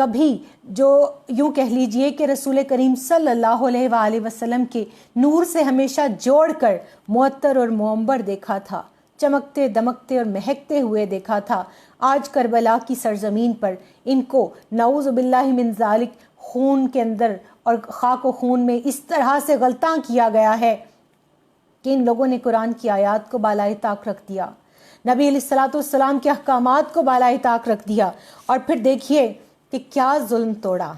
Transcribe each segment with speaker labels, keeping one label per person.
Speaker 1: کبھی جو یوں کہہ لیجئے کہ رسول کریم صلی اللہ علیہ وآلہ وسلم کے نور سے ہمیشہ جوڑ کر معطر اور معمبر دیکھا تھا، چمکتے دمکتے اور مہکتے ہوئے دیکھا تھا، آج کربلا کی سرزمین پر ان کو نعوذ باللہ من ذالک خون کے اندر اور خاک و خون میں اس طرح سے غلطاں کیا گیا ہے کہ ان لوگوں نے قرآن کی آیات کو بالائے طاق رکھ دیا، نبی علیہ السلام کے احکامات کو بالائے طاق رکھ دیا، اور پھر دیکھیے کہ کیا ظلم توڑا،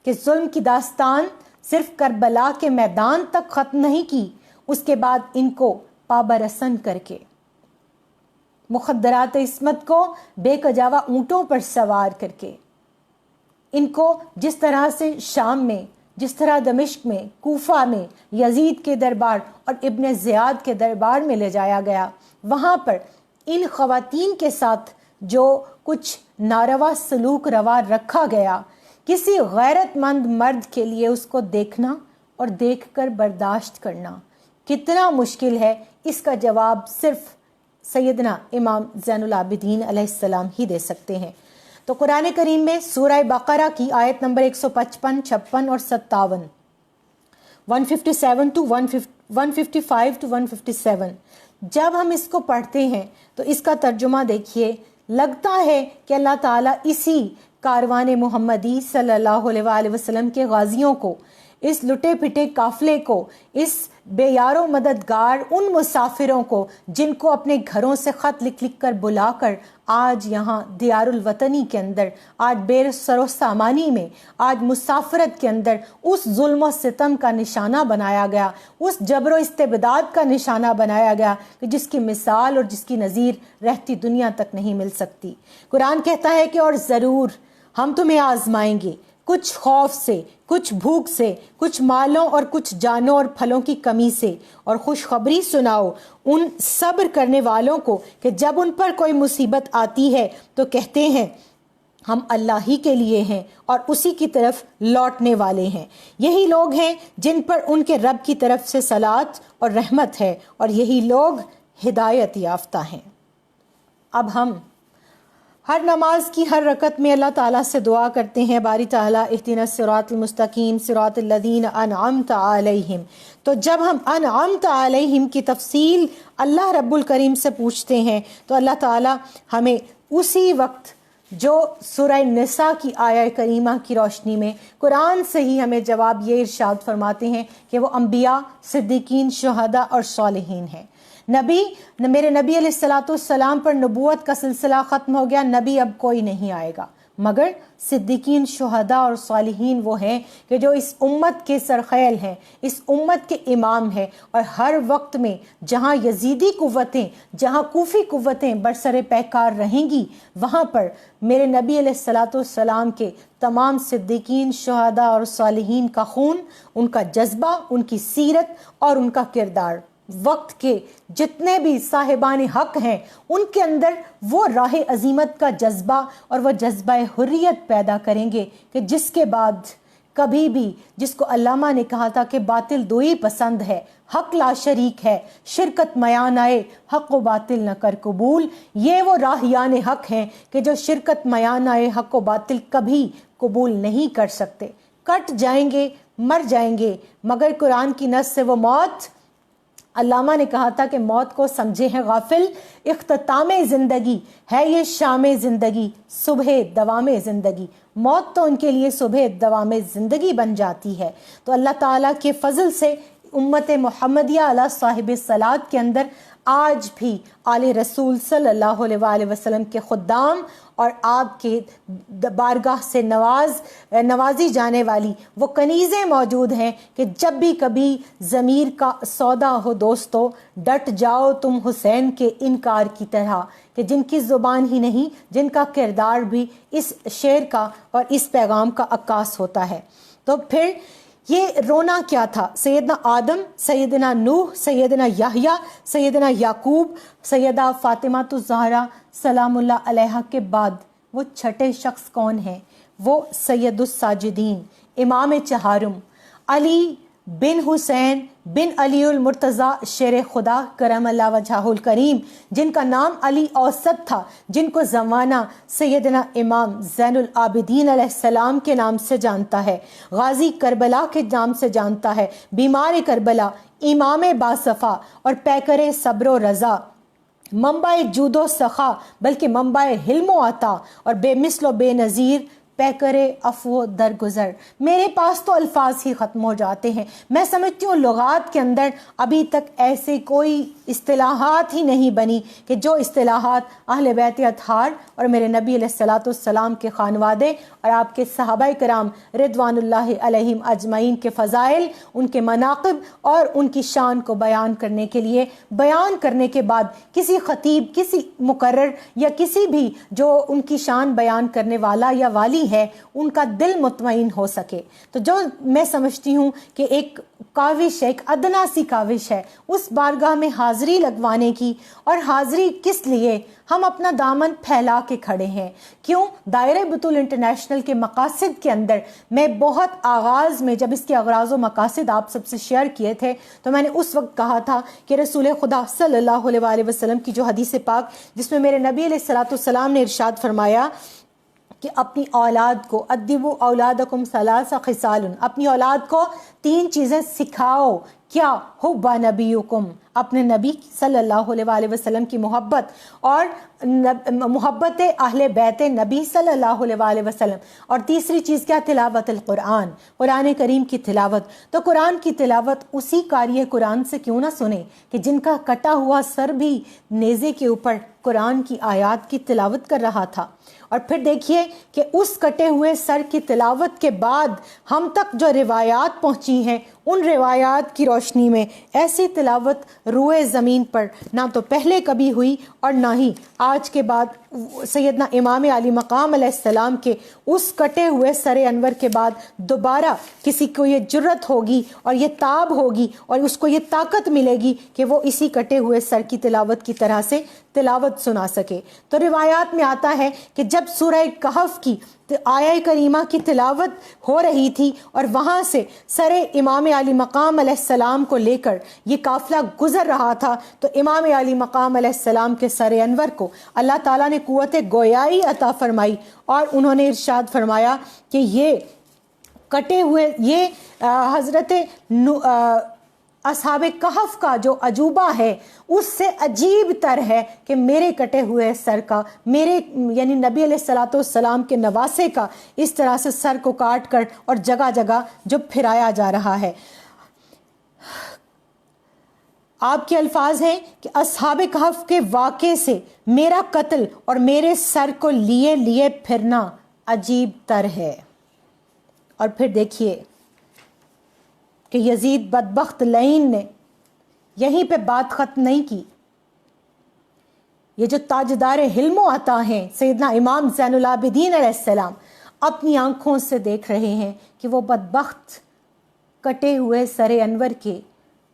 Speaker 1: کہ ظلم کی داستان صرف کربلا کے میدان تک ختم نہیں کی، اس کے بعد ان کو پابرسن کر کے مخدرات عصمت کو بے کجاوہ اونٹوں پر سوار کر کے ان کو جس طرح سے شام میں، جس طرح دمشق میں، کوفہ میں یزید کے دربار اور ابن زیاد کے دربار میں لے جایا گیا، وہاں پر ان خواتین کے ساتھ جو کچھ ناروا سلوک روا رکھا گیا، کسی غیرت مند مرد کے لیے اس کو دیکھنا اور دیکھ کر برداشت کرنا کتنا مشکل ہے، اس کا جواب صرف سیدنا امام زین العابدین علیہ السلام ہی دے سکتے ہیں۔ تو قرآن کریم میں سورہ بقرہ کی آیت نمبر 155، 56 اور 57، 157 to 155 to 157، جب ہم اس کو پڑھتے ہیں تو اس کا ترجمہ دیکھیے، لگتا ہے کہ اللہ تعالیٰ اسی کاروان محمدی صلی اللہ علیہ وآلہ وسلم کے غازیوں کو، اس لٹے پھٹے قافلے کو، اس بے یار و مددگار ان مسافروں کو جن کو اپنے گھروں سے خط لکھ لکھ کر بلا کر آج یہاں دیار الوطنی کے اندر، آج بے سر و سامانی میں، آج مسافرت کے اندر اس ظلم و ستم کا نشانہ بنایا گیا، اس جبر و استبداد کا نشانہ بنایا گیا کہ جس کی مثال اور جس کی نظیر رہتی دنیا تک نہیں مل سکتی۔ قرآن کہتا ہے کہ اور ضرور ہم تمہیں آزمائیں گے، کچھ خوف سے، کچھ بھوک سے، کچھ مالوں اور کچھ جانوں اور پھلوں کی کمی سے، اور خوشخبری سناؤ ان صبر کرنے والوں کو کہ جب ان پر کوئی مصیبت آتی ہے تو کہتے ہیں ہم اللہ ہی کے لیے ہیں اور اسی کی طرف لوٹنے والے ہیں۔ یہی لوگ ہیں جن پر ان کے رب کی طرف سے صلات اور رحمت ہے، اور یہی لوگ ہدایت یافتہ ہیں۔ اب ہم ہر نماز کی ہر رکعت میں اللہ تعالیٰ سے دعا کرتے ہیں، باری تعالیٰ اہدنا الصراط المستقیم صراط الذین انعمت علیہم۔ تو جب ہم انعمت علیہم کی تفصیل اللہ رب الکریم سے پوچھتے ہیں تو اللہ تعالیٰ ہمیں اسی وقت جو سورہ نساء کی آیہ کریمہ کی روشنی میں قرآن سے ہی ہمیں جواب یہ ارشاد فرماتے ہیں کہ وہ انبیاء، صدیقین، شہداء اور صالحین ہیں۔ میرے نبی علیہ السلام پر نبوت کا سلسلہ ختم ہو گیا، نبی اب کوئی نہیں آئے گا، مگر صدیقین، شہداء اور صالحین وہ ہیں کہ جو اس امت کے سرخیل ہیں، اس امت کے امام ہیں، اور ہر وقت میں جہاں یزیدی قوتیں، جہاں کوفی قوتیں برسر پیکار رہیں گی، وہاں پر میرے نبی علیہ السلام کے تمام صدیقین، شہداء اور صالحین کا خون، ان کا جذبہ، ان کی سیرت اور ان کا کردار، وقت کے جتنے بھی صاحبان حق ہیں ان کے اندر وہ راہ عزیمت کا جذبہ اور وہ جذبہ حریت پیدا کریں گے کہ جس کے بعد کبھی بھی، جس کو علامہ نے کہا تھا کہ باطل دوئی پسند ہے، حق لا شریک ہے، شرکت میان آئے حق و باطل نہ کر قبول، یہ وہ راہیان حق ہیں کہ جو شرکت میان آئے حق و باطل کبھی قبول نہیں کر سکتے، کٹ جائیں گے، مر جائیں گے، مگر قرآن کی نص سے وہ موت، علامہ نے کہا تھا کہ موت کو سمجھے ہیں غافل، اختتام زندگی ہے یہ شام زندگی، صبح دوام زندگی، موت تو ان کے لیے صبح دوام زندگی بن جاتی ہے۔ تو اللہ تعالیٰ کے فضل سے امت محمدیہ علی صاحب صلات کے اندر آج بھی آل رسول صلی اللہ علیہ وآلہ وسلم کے خدام اور آپ کے بارگاہ سے نوازی جانے والی وہ کنیزیں موجود ہیں کہ جب بھی کبھی ضمیر کا سودا ہو دوستو، ڈٹ جاؤ تم حسین کے انکار کی طرح، کہ جن کی زبان ہی نہیں، جن کا کردار بھی اس شعر کا اور اس پیغام کا عکاس ہوتا ہے۔ تو پھر یہ رونا کیا تھا؟ سیدنا آدم، سیدنا نوح، سیدنا یحییٰ، سیدنا یعقوب، سیدہ فاطمہ الزہرا سلام اللہ علیہا کے بعد وہ چھٹے شخص کون ہیں؟ وہ سید الساجدین، امام چہارم، علی بن حسین بن علی المرتضی شیر خدا کرم اللہ وجہہ الکریم، جن کا نام علی اوسط تھا، جن کو زمانہ سیدنا امام زین العابدین علیہ السلام کے نام سے جانتا ہے، غازی کربلا کے نام سے جانتا ہے، بیمار کربلا، امام باصفا اور پیکر صبر و رضا، منبع جود و سخا بلکہ منبع حلم و عطا اور بے مثل و بے نظیر پیکر عفو درگزر۔ میرے پاس تو الفاظ ہی ختم ہو جاتے ہیں۔ میں سمجھتی ہوں لغات کے اندر ابھی تک ایسے کوئی اصطلاحات ہی نہیں بنی کہ جو اصطلاحات اہل بیت اطہار اور میرے نبی علیہ الصلوۃ والسلام کے خانوادے اور آپ کے صحابہ کرام رضوان اللہ علیہم اجمعین کے فضائل، ان کے مناقب اور ان کی شان کو بیان کرنے کے لیے، بیان کرنے کے بعد کسی خطیب، کسی مقرر یا کسی بھی جو ان کی شان بیان کرنے والا یا والی ہے، ان کا دل مطمئن ہو سکے۔ تو جو میں سمجھتی ہوں کہ ایک کاوش ہے، ایک ادنا سی کاوش ہے اس بارگاہ میں حاضری لگوانے کی، اور حاضری کس لیے؟ ہم اپنا دامن پھیلا کے کھڑے ہیں۔ کیوں؟ دائرہ بطول انٹرنیشنل کے مقاصد کے اندر میں بہت آغاز میں جب اس کے اغراض و مقاصد آپ سب سے شیئر کیے تھے تو میں نے اس وقت کہا تھا کہ رسول خدا صلی اللہ علیہ وآلہ وسلم کی جو حدیث پاک جس میں میرے نبی علیہ الصلوۃ والسلام نے ارشاد فرمایا کہ اپنی اولاد کو ادبوا اولادکم ثلاث خصال، اپنی اولاد کو 3 چیزیں سکھاؤ۔ کیا؟ حب نبیکم، اپنے نبی صلی اللہ علیہ وآلہ وسلم کی محبت، اور محبت اہل بیت نبی صلی اللہ علیہ وآلہ وسلم، اور تیسری چیز کیا؟ تلاوت القرآن، قرآن کریم کی تلاوت۔ تو قرآن کی تلاوت اسی قاری قرآن سے کیوں نہ سنیں کہ جن کا کٹا ہوا سر بھی نیزے کے اوپر قرآن کی آیات کی تلاوت کر رہا تھا۔ اور پھر دیکھیے کہ اس کٹے ہوئے سر کی تلاوت کے بعد ہم تک جو روایات پہنچی ہیں، ان روایات کی روشنی میں ایسی تلاوت روئے زمین پر نہ تو پہلے کبھی ہوئی اور نہ ہی آج کے بعد سیدنا امام علی مقام علیہ السلام کے اس کٹے ہوئے سر انور کے بعد دوبارہ کسی کو یہ جرت ہوگی اور یہ تاب ہوگی اور اس کو یہ طاقت ملے گی کہ وہ اسی کٹے ہوئے سر کی تلاوت کی طرح سے تلاوت سنا سکے۔ تو روایات میں آتا ہے کہ جب سورہ کہف کی آیہ کریمہ کی تلاوت ہو رہی تھی اور وہاں سے سر امام علی مقام علیہ السلام کو لے کر یہ قافلہ گزر رہا تھا تو امام علی مقام علیہ السلام کے سر انور کو اللہ تعالیٰ نے قوت گویائی عطا فرمائی اور انہوں نے ارشاد فرمایا کہ یہ کٹے ہوئے یہ حضرت اصحاب کہف کا جو عجوبہ ہے اس سے عجیب تر ہے کہ میرے کٹے ہوئے سر کا، میرے یعنی نبی علیہ الصلوۃ والسلام کے نواسے کا اس طرح سے سر کو کاٹ کر اور جگہ جگہ جو پھرایا جا رہا ہے۔ آپ کے الفاظ ہیں کہ اصحاب کہف کے واقعے سے میرا قتل اور میرے سر کو لیے لیے پھرنا عجیب تر ہے۔ اور پھر دیکھیے کہ یزید بدبخت لعین نے یہیں پہ بات ختم نہیں کی۔ یہ جو تاجدار حلم و عطا ہیں سیدنا امام زین العابدین علیہ السلام اپنی آنکھوں سے دیکھ رہے ہیں کہ وہ بدبخت کٹے ہوئے سر انور کے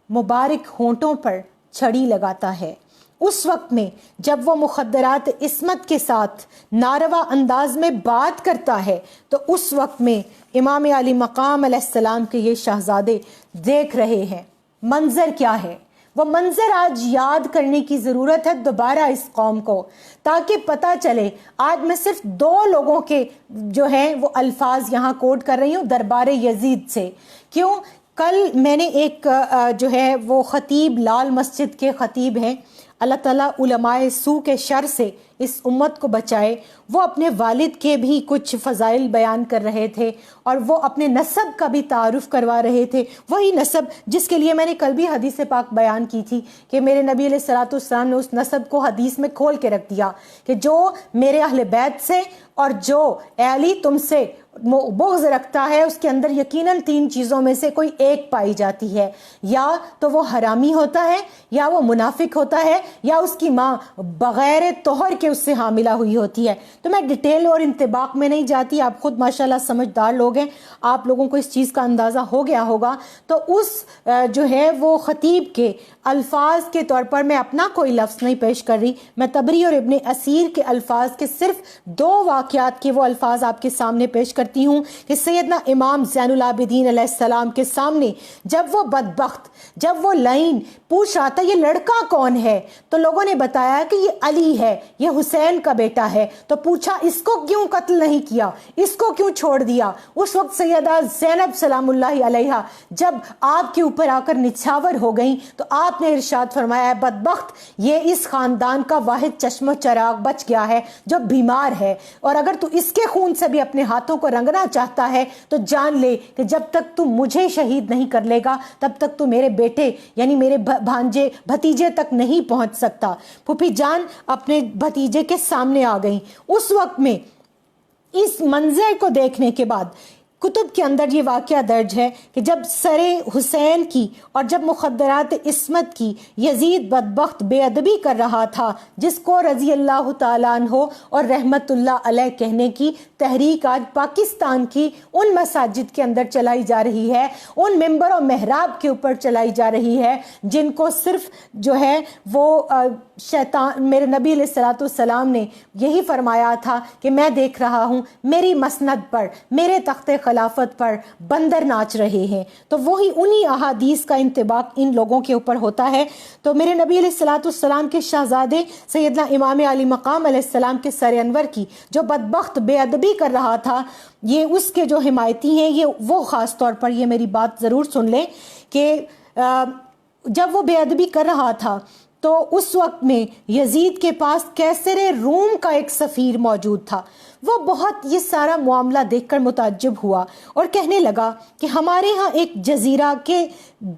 Speaker 1: مبارک ہونٹوں پر چھڑی لگاتا ہے۔ اس وقت میں جب وہ مخدرات عصمت کے ساتھ ناروا انداز میں بات کرتا ہے تو اس وقت میں امام علی مقام علیہ السلام کے یہ شہزادے دیکھ رہے ہیں۔ منظر کیا ہے؟ وہ منظر آج یاد کرنے کی ضرورت ہے دوبارہ اس قوم کو، تاکہ پتہ چلے۔ آج میں صرف 2 لوگوں کے جو ہیں وہ الفاظ یہاں کوٹ کر رہی ہوں دربار یزید سے۔ کیوں؟ کل میں نے ایک جو ہے وہ خطیب، لال مسجد کے خطیب ہیں، اللہ تعالیٰ علماء سو کے شر سے اس امت کو بچائے، وہ اپنے والد کے بھی کچھ فضائل بیان کر رہے تھے اور وہ اپنے نسب کا بھی تعارف کروا رہے تھے، وہی نسب جس کے لیے میں نے کل بھی حدیث پاک بیان کی تھی کہ میرے نبی علیہ الصلوۃ والسلام نے اس نسب کو حدیث میں کھول کے رکھ دیا کہ جو میرے اہل بیت سے اور جو اے علی تم سے بغض رکھتا ہے اس کے اندر یقیناً 3 چیزوں میں سے کوئی ایک پائی جاتی ہے، یا تو وہ حرامی ہوتا ہے، یا وہ منافق ہوتا ہے، یا اس کی ماں بغیر طہر کے کے اس سے حاملہ ہوئی ہوتی ہے. تو میں ڈیٹیل اور انطباق میں نہیں جاتی, آپ خود ماشاءاللہ سمجھدار لوگ ہیں, آپ لوگوں کو اس چیز کا اندازہ ہو گیا ہوگا. تو اس جو ہے وہ خطیب کے الفاظ کے طور پر میں اپنا کوئی لفظ نہیں پیش کر رہی, میں طبری اور ابن اسیر کے الفاظ کے صرف 2 واقعات کے وہ الفاظ آپ کے سامنے پیش کرتی ہوں کہ سیدنا امام زین العابدین علیہ السلام کے سامنے جب وہ بدبخت, جب وہ لعین پوچھ رہا تھا یہ لڑکا کون ہے, تو لوگوں نے بتایا کہ یہ علی ہے, یہ حسین کا بیٹا ہے. تو پوچھا اس کو کیوں قتل نہیں کیا, اس کو کیوں چھوڑ دیا؟ اس وقت سیدہ زینب سلام اللہ علیہا جب آپ کے اوپر آ کر نچھاور ہو گئیں تو آپ نے ارشاد فرمایا بدبخت, یہ اس خاندان کا واحد چشم و چراغ بچ گیا ہے جو بیمار ہے, اور اگر تو اس کے خون سے بھی اپنے ہاتھوں کو رنگنا چاہتا ہے تو جان لے کہ جب تک تو مجھے شہید نہیں کر لے گا تب تک تو میرے بیٹے یعنی میرے بھانجے بھتیجے تک نہیں پہنچ سکتا. پھوپھی جان اپنے بھتیجے کے سامنے آ گئیں. اس وقت میں اس منظر کو دیکھنے کے بعد کتب کے اندر یہ واقعہ درج ہے کہ جب سر حسین کی اور جب مخدرات عصمت کی یزید بدبخت بے ادبی کر رہا تھا, جس کو رضی اللہ تعالیٰ عنہ اور رحمت اللہ علیہ کہنے کی تحریک آج پاکستان کی ان مساجد کے اندر چلائی جا رہی ہے, ان ممبر و محراب کے اوپر چلائی جا رہی ہے, جن کو صرف جو ہے وہ شیطان, میرے نبی علیہ الصلوۃ والسلام نے یہی فرمایا تھا کہ میں دیکھ رہا ہوں میری مسند پر, میرے تخت خلافت پر بندر ناچ رہے ہیں. تو وہی انہی احادیث کا انطباق ان لوگوں کے اوپر ہوتا ہے. تو میرے نبی علیہ الصلوۃ والسلام کے شہزادے سیدنا امام علی مقام علیہ السلام کے سر انور کی جو بدبخت بے ادبی کر رہا تھا, یہ اس کے جو حمایتی ہیں, یہ وہ خاص طور پر یہ میری بات ضرور سن لیں کہ جب وہ بے ادبی کر رہا تھا تو اس وقت میں یزید کے پاس کیسر روم کا ایک سفیر موجود تھا. وہ بہت یہ سارا معاملہ دیکھ کر متعجب ہوا اور کہنے لگا کہ ہمارے ہاں ایک جزیرہ کے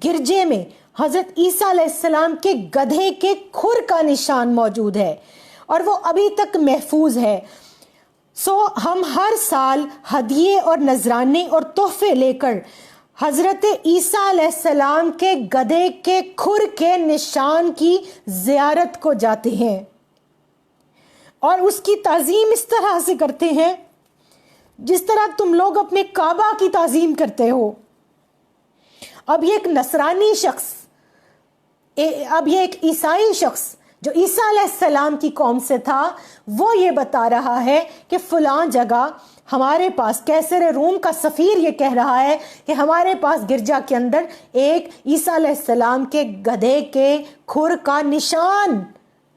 Speaker 1: گرجے میں حضرت عیسیٰ علیہ السلام کے گدھے کے کھر کا نشان موجود ہے اور وہ ابھی تک محفوظ ہے. سو ہم ہر سال ہدیے اور نذرانے اور تحفے لے کر حضرت عیسیٰ علیہ السلام کے گدھے کے کھر کے نشان کی زیارت کو جاتے ہیں اور اس کی تعظیم اس طرح سے کرتے ہیں جس طرح تم لوگ اپنے کعبہ کی تعظیم کرتے ہو. اب یہ ایک نصرانی شخص, اب یہ ایک عیسائی شخص جو عیسیٰ علیہ السلام کی قوم سے تھا, وہ یہ بتا رہا ہے کہ فلاں جگہ ہمارے پاس کیسر روم کا سفیر یہ کہہ رہا ہے کہ ہمارے پاس گرجا کے اندر ایک عیسیٰ علیہ السلام کے گدھے کے کھر کا نشان,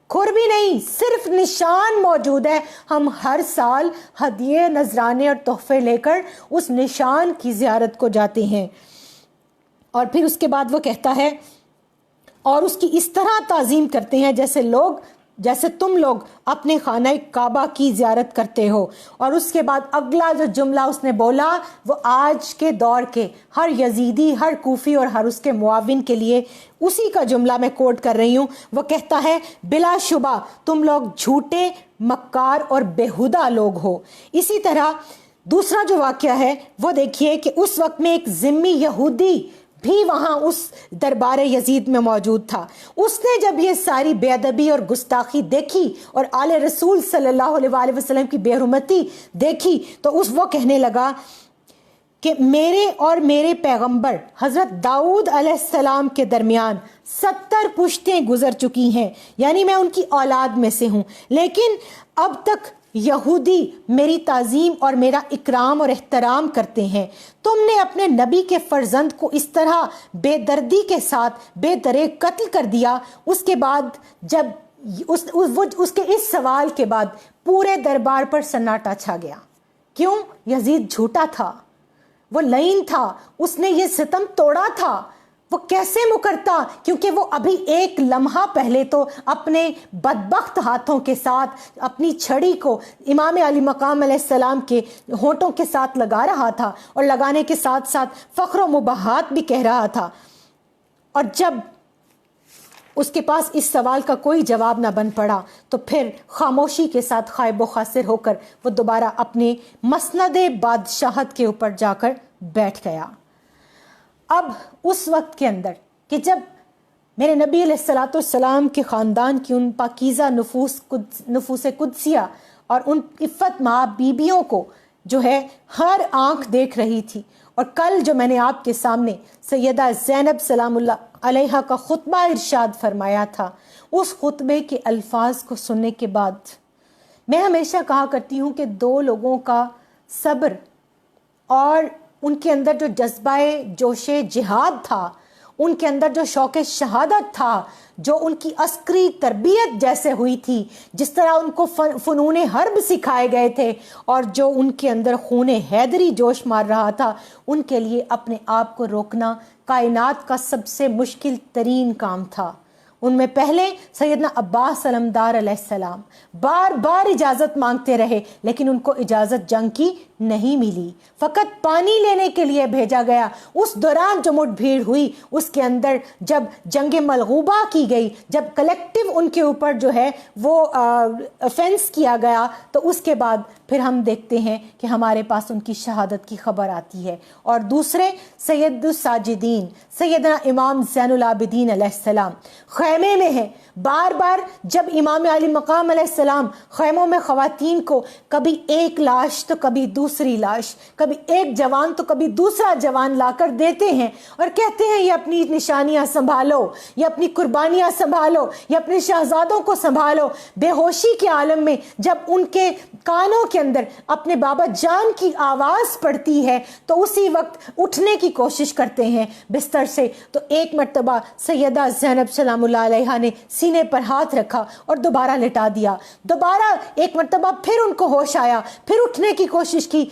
Speaker 1: کھر بھی نہیں صرف نشان موجود ہے. ہم ہر سال ہدیے نذرانے اور تحفے لے کر اس نشان کی زیارت کو جاتے ہیں. اور پھر اس کے بعد وہ کہتا ہے اور اس کی اس طرح تعظیم کرتے ہیں جیسے تم لوگ اپنے خانہ کعبہ کی زیارت کرتے ہو. اور اس کے بعد اگلا جو جملہ اس نے بولا وہ آج کے دور کے ہر یزیدی, ہر کوفی اور ہر اس کے معاون کے لیے اسی کا جملہ میں کوٹ کر رہی ہوں. وہ کہتا ہے بلا شبہ تم لوگ جھوٹے, مکار اور بےہودہ لوگ ہو. اسی طرح دوسرا جو واقعہ ہے وہ دیکھیے کہ اس وقت میں ایک ذمی یہودی بھی وہاں اس دربار یزید میں موجود تھا. اس نے جب یہ ساری بے ادبی اور گستاخی دیکھی اور آل رسول صلی اللہ علیہ وآلہ وسلم کی بے حرمتی دیکھی تو وہ کہنے لگا کہ میرے اور میرے پیغمبر حضرت داؤد علیہ السلام کے درمیان 70 پشتیں گزر چکی ہیں, یعنی میں ان کی اولاد میں سے ہوں, لیکن اب تک یہودی میری تعظیم اور میرا اکرام اور احترام کرتے ہیں. تم نے اپنے نبی کے فرزند کو اس طرح بے دردی کے ساتھ بے دریغ قتل کر دیا. اس کے بعد جب اس کے اس سوال کے بعد پورے دربار پر سناٹا چھا گیا. کیوں؟ یزید جھوٹا تھا, وہ لعین تھا, اس نے یہ ستم توڑا تھا. وہ کیسے مکرتا؟ کیونکہ وہ ابھی ایک لمحہ پہلے تو اپنے بدبخت ہاتھوں کے ساتھ اپنی چھڑی کو امام علی مقام علیہ السلام کے ہونٹوں کے ساتھ لگا رہا تھا اور لگانے کے ساتھ ساتھ فخر و مباحات بھی کہہ رہا تھا. اور جب اس کے پاس اس سوال کا کوئی جواب نہ بن پڑا تو پھر خاموشی کے ساتھ خائب و خاسر ہو کر وہ دوبارہ اپنے مسند بادشاہت کے اوپر جا کر بیٹھ گیا. اب اس وقت کے اندر کہ جب میرے نبی علیہ الصلوۃ والسلام کے خاندان کی ان پاکیزہ نفوس قدسیہ اور ان عفت ماں بیبیوں کو جو ہے ہر آنکھ دیکھ رہی تھی. اور کل جو میں نے آپ کے سامنے سیدہ زینب سلام اللہ علیہا کا خطبہ ارشاد فرمایا تھا، اس خطبے کے الفاظ کو سننے کے بعد میں ہمیشہ کہا کرتی ہوں کہ دو لوگوں کا صبر اور ان کے اندر جو جذبہ جوش جہاد تھا، ان کے اندر جو شوق شہادت تھا، جو ان کی عسکری تربیت جیسے ہوئی تھی، جس طرح ان کو فنون حرب سکھائے گئے تھے، اور جو ان کے اندر خون حیدری جوش مار رہا تھا، ان کے لیے اپنے آپ کو روکنا کائنات کا سب سے مشکل ترین کام تھا. ان میں پہلے سیدنا عباس علمدار علیہ السلام بار بار اجازت مانگتے رہے، لیکن ان کو اجازت جنگ کی نہیں ملی، فقط پانی لینے کے لیے بھیجا گیا. اس دوران جو مٹ بھیڑ ہوئی، اس کے اندر جب جنگ ملغوبہ کی گئی، جب کلیکٹیو ان کے اوپر جو ہے وہ افینس کیا گیا، تو اس کے بعد پھر ہم دیکھتے ہیں کہ ہمارے پاس ان کی شہادت کی خبر آتی ہے. اور دوسرے سید الساجدین سیدنا امام زین العابدین علیہ السلام خیمے میں ہیں. بار بار جب امام علی مقام علیہ السلام خیموں میں خواتین کو کبھی ایک لاش تو کبھی دوسری لاش، کبھی ایک جوان تو کبھی دوسرا جوان لا کر دیتے ہیں اور کہتے ہیں یہ اپنی نشانیاں سنبھالو، یہ اپنی قربانیاں سنبھالو، یہ اپنے شہزادوں کو سنبھالو. بے ہوشی کے عالم میں جب ان کے کانوں کے اندر اپنے بابا جان کی آواز پڑتی ہے تو اسی وقت اٹھنے کی کوشش کرتے ہیں بستر سے. تو ایک مرتبہ سیدہ زینب سلام اللہ علیہا نے سینے پر ہاتھ رکھا اور دوبارہ لٹا دیا. دوبارہ ایک مرتبہ پھر ان کو ہوش آیا، پھر اٹھنے کی کوشش کی.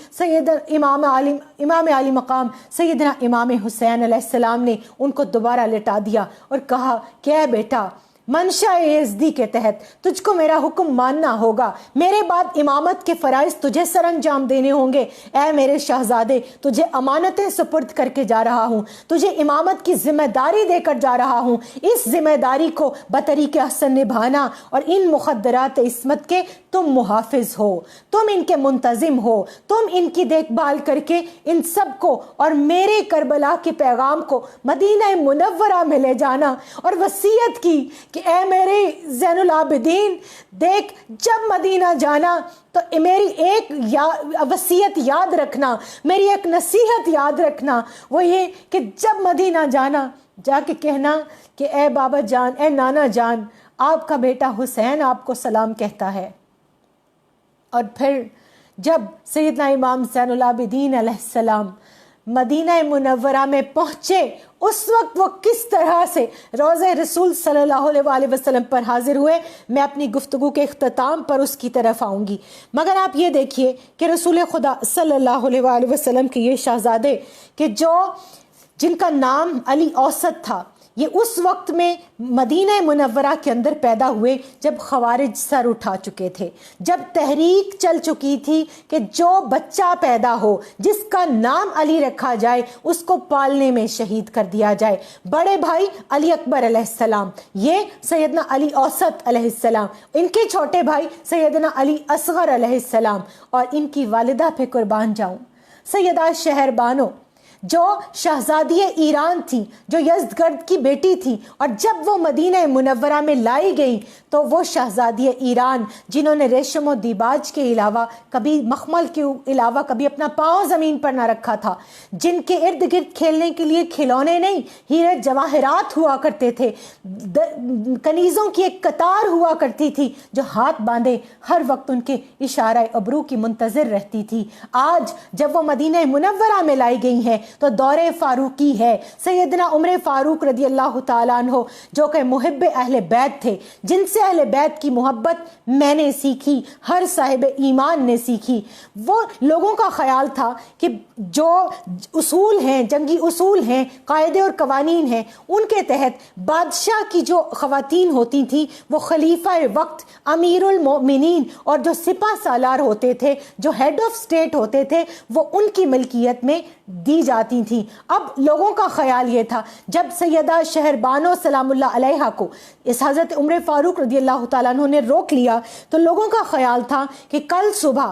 Speaker 1: امام علی مقام سیدنا امام حسین علیہ السلام نے ان کو دوبارہ لٹا دیا اور کہا کہ اے بیٹا، منشاء یزدی کے تحت تجھ کو میرا حکم ماننا ہوگا، میرے بعد امامت کے فرائض تجھے سر انجام دینے ہوں گے. اے میرے شہزادے، تجھے امانتیں سپرد کر کے جا رہا ہوں، تجھے امامت کی ذمہ داری دے کر جا رہا ہوں. اس ذمہ داری کو بطریق احسن نبھانا، اور ان مخدرات عصمت کے تم محافظ ہو، تم ان کے منتظم ہو، تم ان کی دیکھ بھال کر کے ان سب کو اور میرے کربلا کے پیغام کو مدینہ منورہ میں لے جانا. اور وصیت کی کہ اے میرے زین العابدین، دیکھ جب مدینہ جانا تو میری ایک وصیت یاد رکھنا، میری ایک نصیحت یاد رکھنا، وہ یہ کہ جب مدینہ جانا جا کے کہنا کہ اے بابا جان، اے نانا جان، آپ کا بیٹا حسین آپ کو سلام کہتا ہے. اور پھر جب سیدنا امام زین العابدین علیہ السلام مدینہ منورہ میں پہنچے، اس وقت وہ کس طرح سے روضہ رسول صلی اللہ علیہ وسلم پر حاضر ہوئے، میں اپنی گفتگو کے اختتام پر اس کی طرف آؤں گی. مگر آپ یہ دیکھیے کہ رسول خدا صلی اللہ علیہ وسلم کے یہ شہزادے کہ جن کا نام علی اوسط تھا، یہ اس وقت میں مدینہ منورہ کے اندر پیدا ہوئے جب خوارج سر اٹھا چکے تھے، جب تحریک چل چکی تھی کہ جو بچہ پیدا ہو جس کا نام علی رکھا جائے اس کو پالنے میں شہید کر دیا جائے. بڑے بھائی علی اکبر علیہ السلام، یہ سیدنا علی اوسط علیہ السلام، ان کے چھوٹے بھائی سیدنا علی اصغر علیہ السلام، اور ان کی والدہ پہ قربان جاؤں سیدہ شہر بانو جو شہزادی ایران تھی، جو یزدگرد کی بیٹی تھی، اور جب وہ مدینہ منورہ میں لائی گئی تو وہ شہزادی ایران جنہوں نے ریشم و دیباج کے علاوہ کبھی مخمل کے علاوہ کبھی اپنا پاؤں زمین پر نہ رکھا تھا، جن کے ارد گرد کھیلنے کے لیے کھلونے نہیں، ہیرے جواہرات ہوا کرتے تھے، کنیزوں کی ایک قطار ہوا کرتی تھی جو ہاتھ باندھے ہر وقت ان کے اشارہ ابرو کی منتظر رہتی تھی. آج جب وہ مدینہ منورہ میں لائی گئی ہیں تو دور فاروقی ہے. سیدنا عمر فاروق رضی اللہ تعالیٰ عنہ جو کہ محب اہل بیت تھے، جن سے اہل بیت کی محبت میں نے سیکھی، ہر صاحب ایمان نے سیکھی. وہ لوگوں کا خیال تھا کہ جو اصول ہیں، جنگی اصول ہیں، قاعدے اور قوانین ہیں، ان کے تحت بادشاہ کی جو خواتین ہوتی تھیں وہ خلیفہ وقت، امیر المؤمنین اور جو سپہ سالار ہوتے تھے، جو ہیڈ آف سٹیٹ ہوتے تھے، وہ ان کی ملکیت میں دی جاتی تھیں. اب لوگوں کا خیال یہ تھا جب سیدہ شہر بانو سلام اللہ علیہا کو اس حضرت عمر فاروق رضی اللہ تعالیٰ عنہ نے روک لیا تو لوگوں کا خیال تھا کہ کل صبح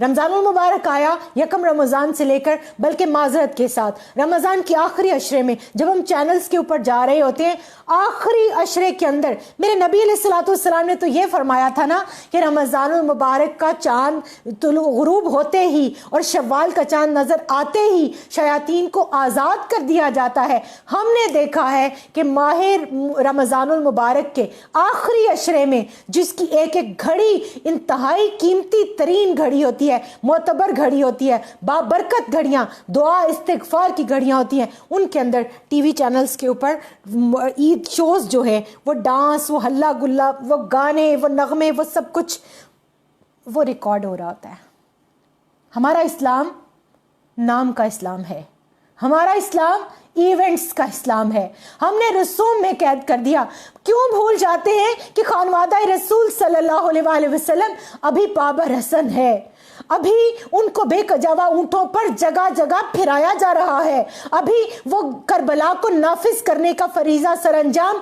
Speaker 1: رمضان المبارک آیا یکم رمضان سے لے کر، بلکہ معذرت کے ساتھ رمضان کی آخری عشرے میں جب ہم چینلز کے اوپر جا رہے ہوتے ہیں، آخری عشرے کے اندر میرے نبی علیہ الصلوۃ والسلام نے تو یہ فرمایا تھا نا کہ رمضان المبارک کا چاند غروب ہوتے ہی اور شوال کا چاند نظر آتے ہی شیاطین کو آزاد کر دیا جاتا ہے۔ ہم نے دیکھا ہے کہ ماہ رمضان المبارک کے آخری عشرے میں، جس کی ایک ایک گھڑی انتہائی قیمتی ترین گھڑی ہوتی ہے، معتبر گھڑی ہوتی ہے، بابرکت گھڑیاں، دعا استغفار کی گھڑیاں ہوتی ہیں، ان کے اندر ٹی وی چینلز کے اوپر عید شوز جو ہے، وہ ڈانس، وہ ہلا گلا، وہ گانے، وہ نغمے، وہ سب کچھ وہ ریکارڈ ہو رہا ہوتا ہے۔ ہمارا اسلام نام کا اسلام ہے، ہمارا اسلام ایونٹس کا اسلام ہے۔ ہم نے رسوم میں قید کر دیا۔ کیوں بھول جاتے ہیں کہ خانوادہ رسول صلی اللہ علیہ وآلہ وسلم ابھی پابر حسن ہے، ابھی ان کو بے کجاوا اونٹوں پر جگہ جگہ پھرایا جا رہا ہے، ابھی وہ کربلا کو نافذ کرنے کا فریضہ سر انجام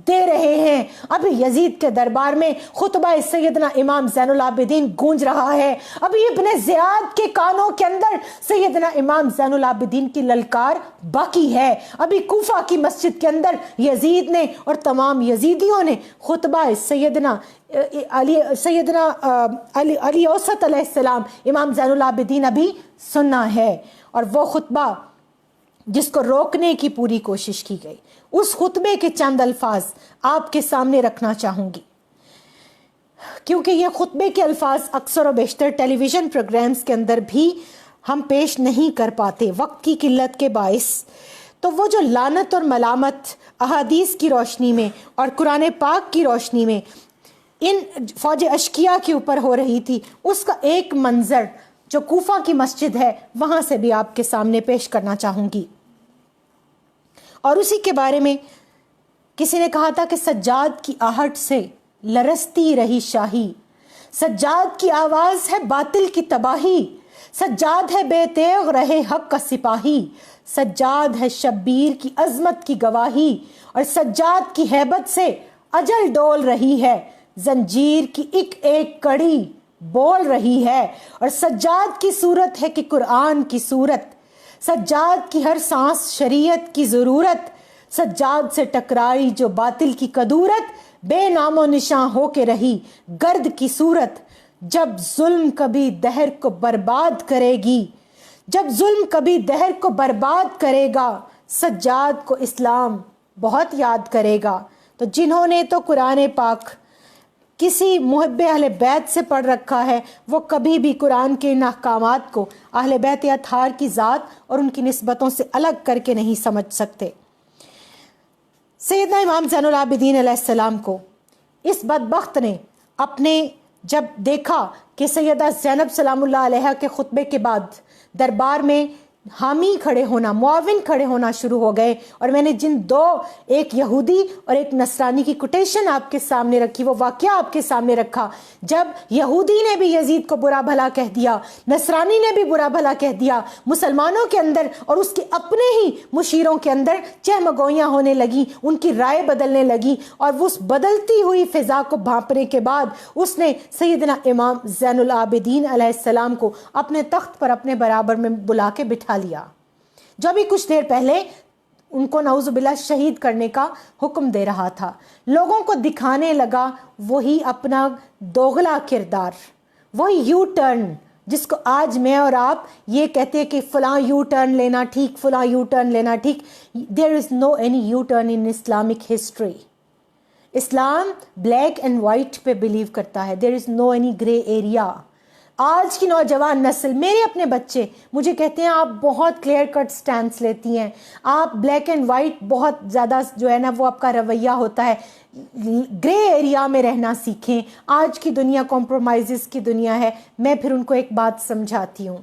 Speaker 1: دے رہے ہیں، ابھی یزید کے دربار میں خطبہ سیدنا امام زین العابدین گونج رہا ہے، ابھی ابن زیاد کے کانوں کے اندر سیدنا امام زین العابدین کی للکار باقی ہے، ابھی کوفہ کی مسجد کے اندر یزید نے اور تمام یزیدیوں نے خطبہ سیدنا علی اوسط علیہ السلام امام زین العابدین ابھی سننا ہے۔ اور وہ خطبہ جس کو روکنے کی پوری کوشش کی گئی، اس خطبے کے چند الفاظ آپ کے سامنے رکھنا چاہوں گی، کیونکہ یہ خطبے کے الفاظ اکثر و بیشتر ٹیلی ویژن پروگرامز کے اندر بھی ہم پیش نہیں کر پاتے وقت کی قلت کے باعث۔ تو وہ جو لعنت اور ملامت احادیث کی روشنی میں اور قرآن پاک کی روشنی میں ان فوج اشکیا کے اوپر ہو رہی تھی، اس کا ایک منظر جو کوفہ کی مسجد ہے وہاں سے بھی آپ کے سامنے پیش کرنا چاہوں گی۔ اور اسی کے بارے میں کسی نے کہا تھا کہ سجاد کی آہٹ سے لرزتی رہی شاہی، سجاد کی آواز ہے باطل کی تباہی، سجاد ہے بے تیغ رہے حق کا سپاہی، سجاد ہے شبیر کی عظمت کی گواہی، اور سجاد کی ہیبت سے اجل ڈول رہی ہے، زنجیر کی ایک ایک کڑی بول رہی ہے، اور سجاد کی صورت ہے کہ قرآن کی صورت، سجاد کی ہر سانس شریعت کی ضرورت، سجاد سے ٹکرائی جو باطل کی کدورت، بے نام و نشاں ہو کے رہی گرد کی صورت، جب ظلم کبھی دہر کو برباد کرے گی، جب ظلم کبھی دہر کو برباد کرے گا، سجاد کو اسلام بہت یاد کرے گا۔ تو جنہوں نے تو قرآن پاک کسی محب اہل بیت سے پڑھ رکھا ہے، وہ کبھی بھی قرآن کے ان احکامات کو اہل بیت اطہار کی ذات اور ان کی نسبتوں سے الگ کر کے نہیں سمجھ سکتے۔ سیدنا امام زین العابدین علیہ السلام کو اس بدبخت نے اپنے جب دیکھا کہ سیدہ زینب سلام اللہ علیہ کے خطبے کے بعد دربار میں حامی کھڑے ہونا، معاون کھڑے ہونا شروع ہو گئے، اور میں نے جن دو، ایک یہودی اور ایک نصرانی کی کوٹیشن آپ کے سامنے رکھی، وہ واقعہ آپ کے سامنے رکھا، جب یہودی نے بھی یزید کو برا بھلا کہہ دیا، نصرانی نے بھی برا بھلا کہہ دیا، مسلمانوں کے اندر اور اس کے اپنے ہی مشیروں کے اندر چہمگوئیاں ہونے لگیں، ان کی رائے بدلنے لگیں، اور اس بدلتی ہوئی فضا کو بھانپنے کے بعد اس نے سیدنا امام زین العابدین علیہ السلام کو اپنے تخت پر اپنے برابر میں بلا کے بٹھا لیا، جو ابھی کچھ دیر پہلے ان کو نعوذ باللہ شہید کرنے کا حکم دے رہا تھا۔ لوگوں کو دکھانے لگا وہی اپنا دوغلا کردار، وہی یو ٹرن جس کو آج میں اور آپ یہ کہتے ہیں کہ فلاں یو ٹرن لینا ٹھیک، فلاں یو ٹرن لینا ٹھیک۔ There is no any you turn in Islamic history۔ Islam black and white پہ بلیو کرتا ہے، there is no any gray area۔ آج کی نوجوان نسل، میرے اپنے بچے مجھے کہتے ہیں آپ بہت کلیئر کٹ سٹینس لیتی ہیں، آپ بلیک اینڈ وائٹ بہت زیادہ جو ہے نا وہ آپ کا رویہ ہوتا ہے، گرے ایریا میں رہنا سیکھیں۔ آج کی دنیا کمپرومائزز کی دنیا ہے۔ میں پھر ان کو ایک بات سمجھاتی ہوں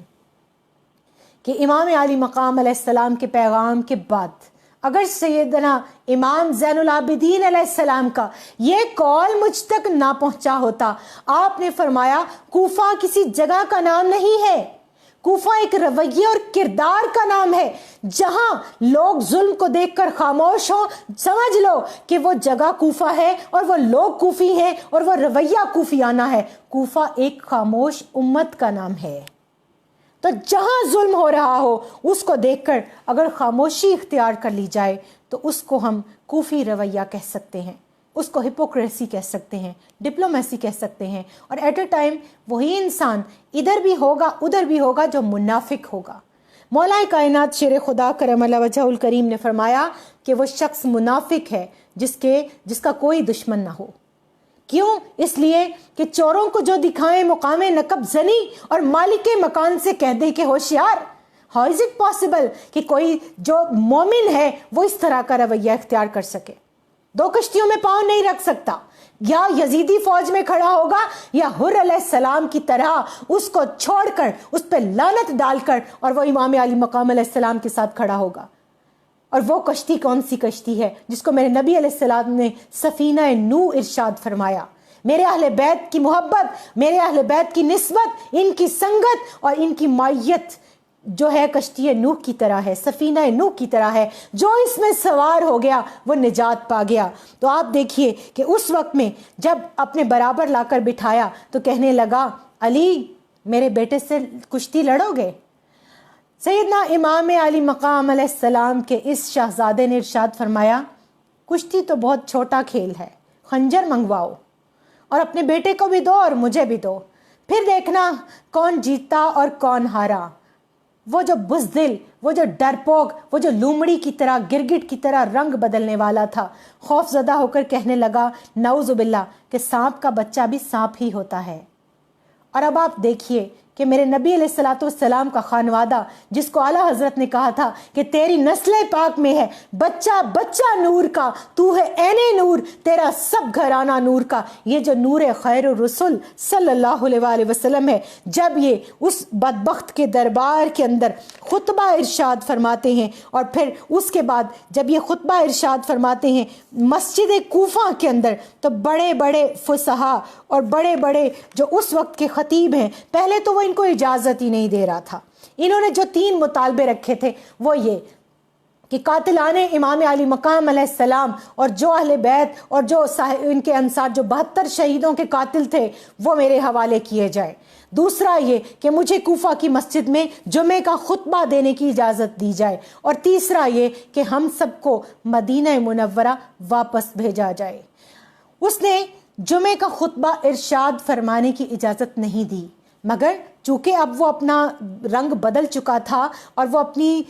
Speaker 1: کہ امام عالی مقام علیہ السلام کے پیغام کے بعد اگر سیدنا امام زین العابدین علیہ السلام کا یہ قول مجھ تک نہ پہنچا ہوتا، آپ نے فرمایا کوفہ کسی جگہ کا نام نہیں ہے، کوفہ ایک رویے اور کردار کا نام ہے. جہاں لوگ ظلم کو دیکھ کر خاموش ہوں، سمجھ لو کہ وہ جگہ کوفہ ہے اور وہ لوگ کوفی ہیں اور وہ رویہ کوفیانہ ہے. کوفہ ایک خاموش امت کا نام ہے. تو جہاں ظلم ہو رہا ہو اس کو دیکھ کر اگر خاموشی اختیار کر لی جائے تو اس کو ہم کوفی رویہ کہہ سکتے ہیں، اس کو ہپوکریسی کہہ سکتے ہیں، ڈپلومیسی کہہ سکتے ہیں. اور ایٹ اے ٹائم وہی انسان ادھر بھی ہوگا ادھر بھی ہوگا جو منافق ہوگا. مولا کائنات شیر خدا کرم اللہ وجہہ الکریم نے فرمایا کہ وہ شخص منافق ہے جس کا کوئی دشمن نہ ہو. کیوں؟ اس لیے کہ چوروں کو جو دکھائیں مقام نقب زنی اور مالک مکان سے کہہ دے کہ ہوشیار. ہاؤ از اٹ پاسبل کہ کوئی جو مومن ہے وہ اس طرح کا رویہ اختیار کر سکے؟ دو کشتیوں میں پاؤں نہیں رکھ سکتا. یا یزیدی فوج میں کھڑا ہوگا یا حر علیہ السلام کی طرح اس کو چھوڑ کر اس پہ لعنت ڈال کر اور وہ امام علی مقام علیہ السلام کے ساتھ کھڑا ہوگا. اور وہ کشتی کون سی کشتی ہے جس کو میرے نبی علیہ السلام نے سفینہ نوح ارشاد فرمایا؟ میرے اہل بیت کی محبت، میرے اہل بیت کی نسبت، ان کی سنگت اور ان کی مائیت جو ہے کشتی نوح کی طرح ہے، سفینہ نوح کی طرح ہے. جو اس میں سوار ہو گیا وہ نجات پا گیا. تو آپ دیکھیے کہ اس وقت میں جب اپنے برابر لا کر بٹھایا تو کہنے لگا علی میرے بیٹے سے کشتی لڑو گے؟ سیدنا امام علی مقام علیہ السلام کے اس شہزادے نے ارشاد فرمایا کشتی تو بہت چھوٹا کھیل ہے، خنجر منگواؤ اور اپنے بیٹے کو بھی دو اور مجھے بھی دو، پھر دیکھنا کون جیتا اور کون ہارا. وہ جو بزدل، وہ جو ڈرپوک، وہ جو لومڑی کی طرح گرگٹ کی طرح رنگ بدلنے والا تھا، خوف زدہ ہو کر کہنے لگا نعوذ باللہ کہ سانپ کا بچہ بھی سانپ ہی ہوتا ہے. اور اب آپ دیکھیے کہ میرے نبی علیہ الصلوۃ والسلام کا خانوادہ جس کو اعلیٰ حضرت نے کہا تھا کہ تیری نسل پاک میں ہے بچہ بچہ نور کا، تو ہے عین نور، تیرا سب گھرانہ نور کا، یہ جو نور خیر الرسل صلی اللہ علیہ وآلہ وسلم ہے. جب یہ اس بدبخت کے دربار کے اندر خطبہ ارشاد فرماتے ہیں اور پھر اس کے بعد جب یہ خطبہ ارشاد فرماتے ہیں مسجد کوفہ کے اندر، تو بڑے بڑے فصحاء اور بڑے بڑے جو اس وقت کے خطیب ہیں، پہلے تو وہ ان کو اجازت ہی نہیں دے رہا تھا. انہوں نے جو 3 مطالبے رکھے تھے وہ یہ کہ قاتلان امام علی مقام علیہ السلام اور جو اہل بیت اور جو ان کے انصار جو 72 شہیدوں کے قاتل تھے وہ میرے حوالے کیے جائے. دوسرا یہ کہ مجھے کوفہ کی مسجد میں جمعے کا خطبہ دینے کی اجازت دی جائے. اور تیسرا یہ کہ ہم سب کو مدینہ منورہ واپس بھیجا جائے. اس نے جمعے کا خطبہ ارشاد فرمانے کی اجازت نہیں دی، مگر چونکہ اب وہ اپنا رنگ بدل چکا تھا اور وہ اپنی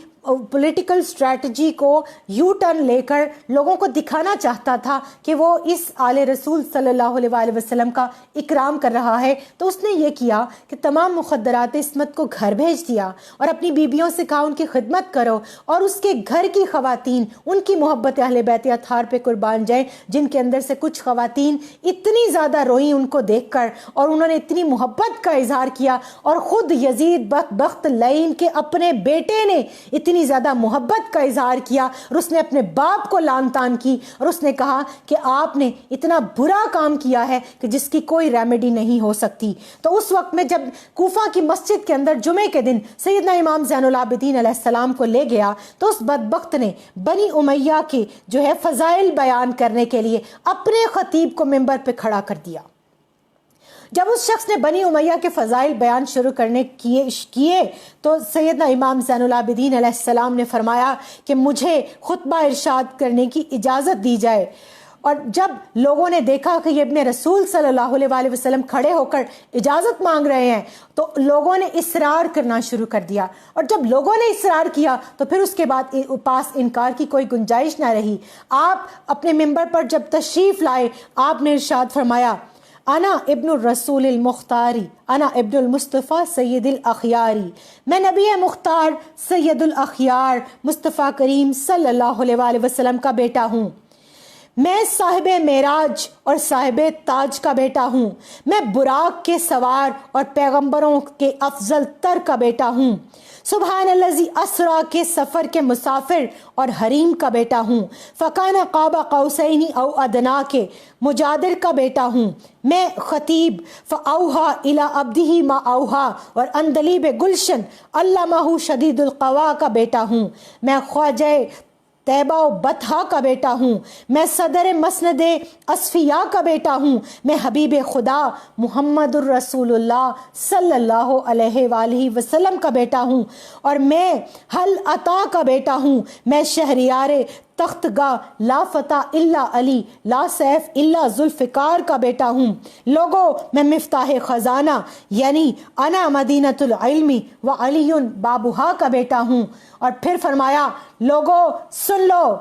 Speaker 1: پولیٹیکل اسٹریٹجی کو یو ٹرن لے کر لوگوں کو دکھانا چاہتا تھا کہ وہ اس آل رسول صلی اللہ علیہ وآلہ وسلم کا اکرام کر رہا ہے، تو اس نے یہ کیا کہ تمام مخدرات عصمت کو گھر بھیج دیا اور اپنی بیویوں سے کہا ان کی خدمت کرو اور اس کے گھر کی خواتین ان کی محبت اہل بیت اطہار پہ قربان جائیں، جن کے اندر سے کچھ خواتین اتنی زیادہ روئیں ان کو دیکھ کر اور انہوں نے اتنی محبت کا اظہار کیا. اور خود یزید بدبخت لعین کے اپنے بیٹے نے اتنی زیادہ محبت کا اظہار کیا اور اس نے اپنے باپ کو لعن طعن کی اور اس نے کہا کہ آپ نے اتنا برا کام کیا ہے کہ جس کی کوئی ریمیڈی نہیں ہو سکتی. تو اس وقت میں جب کوفہ کی مسجد کے اندر جمعے کے دن سیدنا امام زین العابدین علیہ السلام کو لے گیا تو اس بدبخت نے بنی امیہ کے جو ہے فضائل بیان کرنے کے لیے اپنے خطیب کو منبر پہ کھڑا کر دیا. جب اس شخص نے بنی امیہ کے فضائل بیان شروع کرنے کیے تو سیدنا امام زین العابدین علیہ السلام نے فرمایا کہ مجھے خطبہ ارشاد کرنے کی اجازت دی جائے. اور جب لوگوں نے دیکھا کہ یہ ابن رسول صلی اللہ علیہ وآلہ وسلم کھڑے ہو کر اجازت مانگ رہے ہیں تو لوگوں نے اصرار کرنا شروع کر دیا. اور جب لوگوں نے اصرار کیا تو پھر اس کے بعد پاس انکار کی کوئی گنجائش نہ رہی. آپ اپنے منبر پر جب تشریف لائے آپ نے ارشاد فرمایا انا ابن الرسول المختاری انا ابن المصطفیٰ سید الاخیاری، میں نبی مختار سید الاخیار مصطفیٰ کریم صلی اللہ علیہ وآلہ وسلم کا بیٹا ہوں. میں صاحب معراج اور صاحب تاج کا بیٹا ہوں، میں براق کے سوار اور پیغمبروں کے افضل تر کا بیٹا ہوں، سبحان الذی اسرا کے سفر کے مسافر اور حریم کا بیٹا ہوں، فکان قاب قوسین او ادنا کے مجادر کا بیٹا ہوں، میں خطیب فاوحا الی عبدہ ما اوحا اور اندلیب گلشن علمہ شدید القوا کا بیٹا ہوں، میں خواجہ طیبہ و بطحا کا بیٹا ہوں، میں صدر مسند اصفیاء کا بیٹا ہوں، میں حبیب خدا محمد الرسول اللہ صلی اللہ علیہ وآلہ وسلم کا بیٹا ہوں، اور میں حل عطا کا بیٹا ہوں، میں شہریار تخت گاہ لا فتح الا علی لا سیف الا ذوالفقار کا بیٹا ہوں، لوگو میں مفتاح خزانہ یعنی انا مدینۃ العلم و علی بابوہا کا بیٹا ہوں۔ اور پھر فرمایا لوگو سن لو،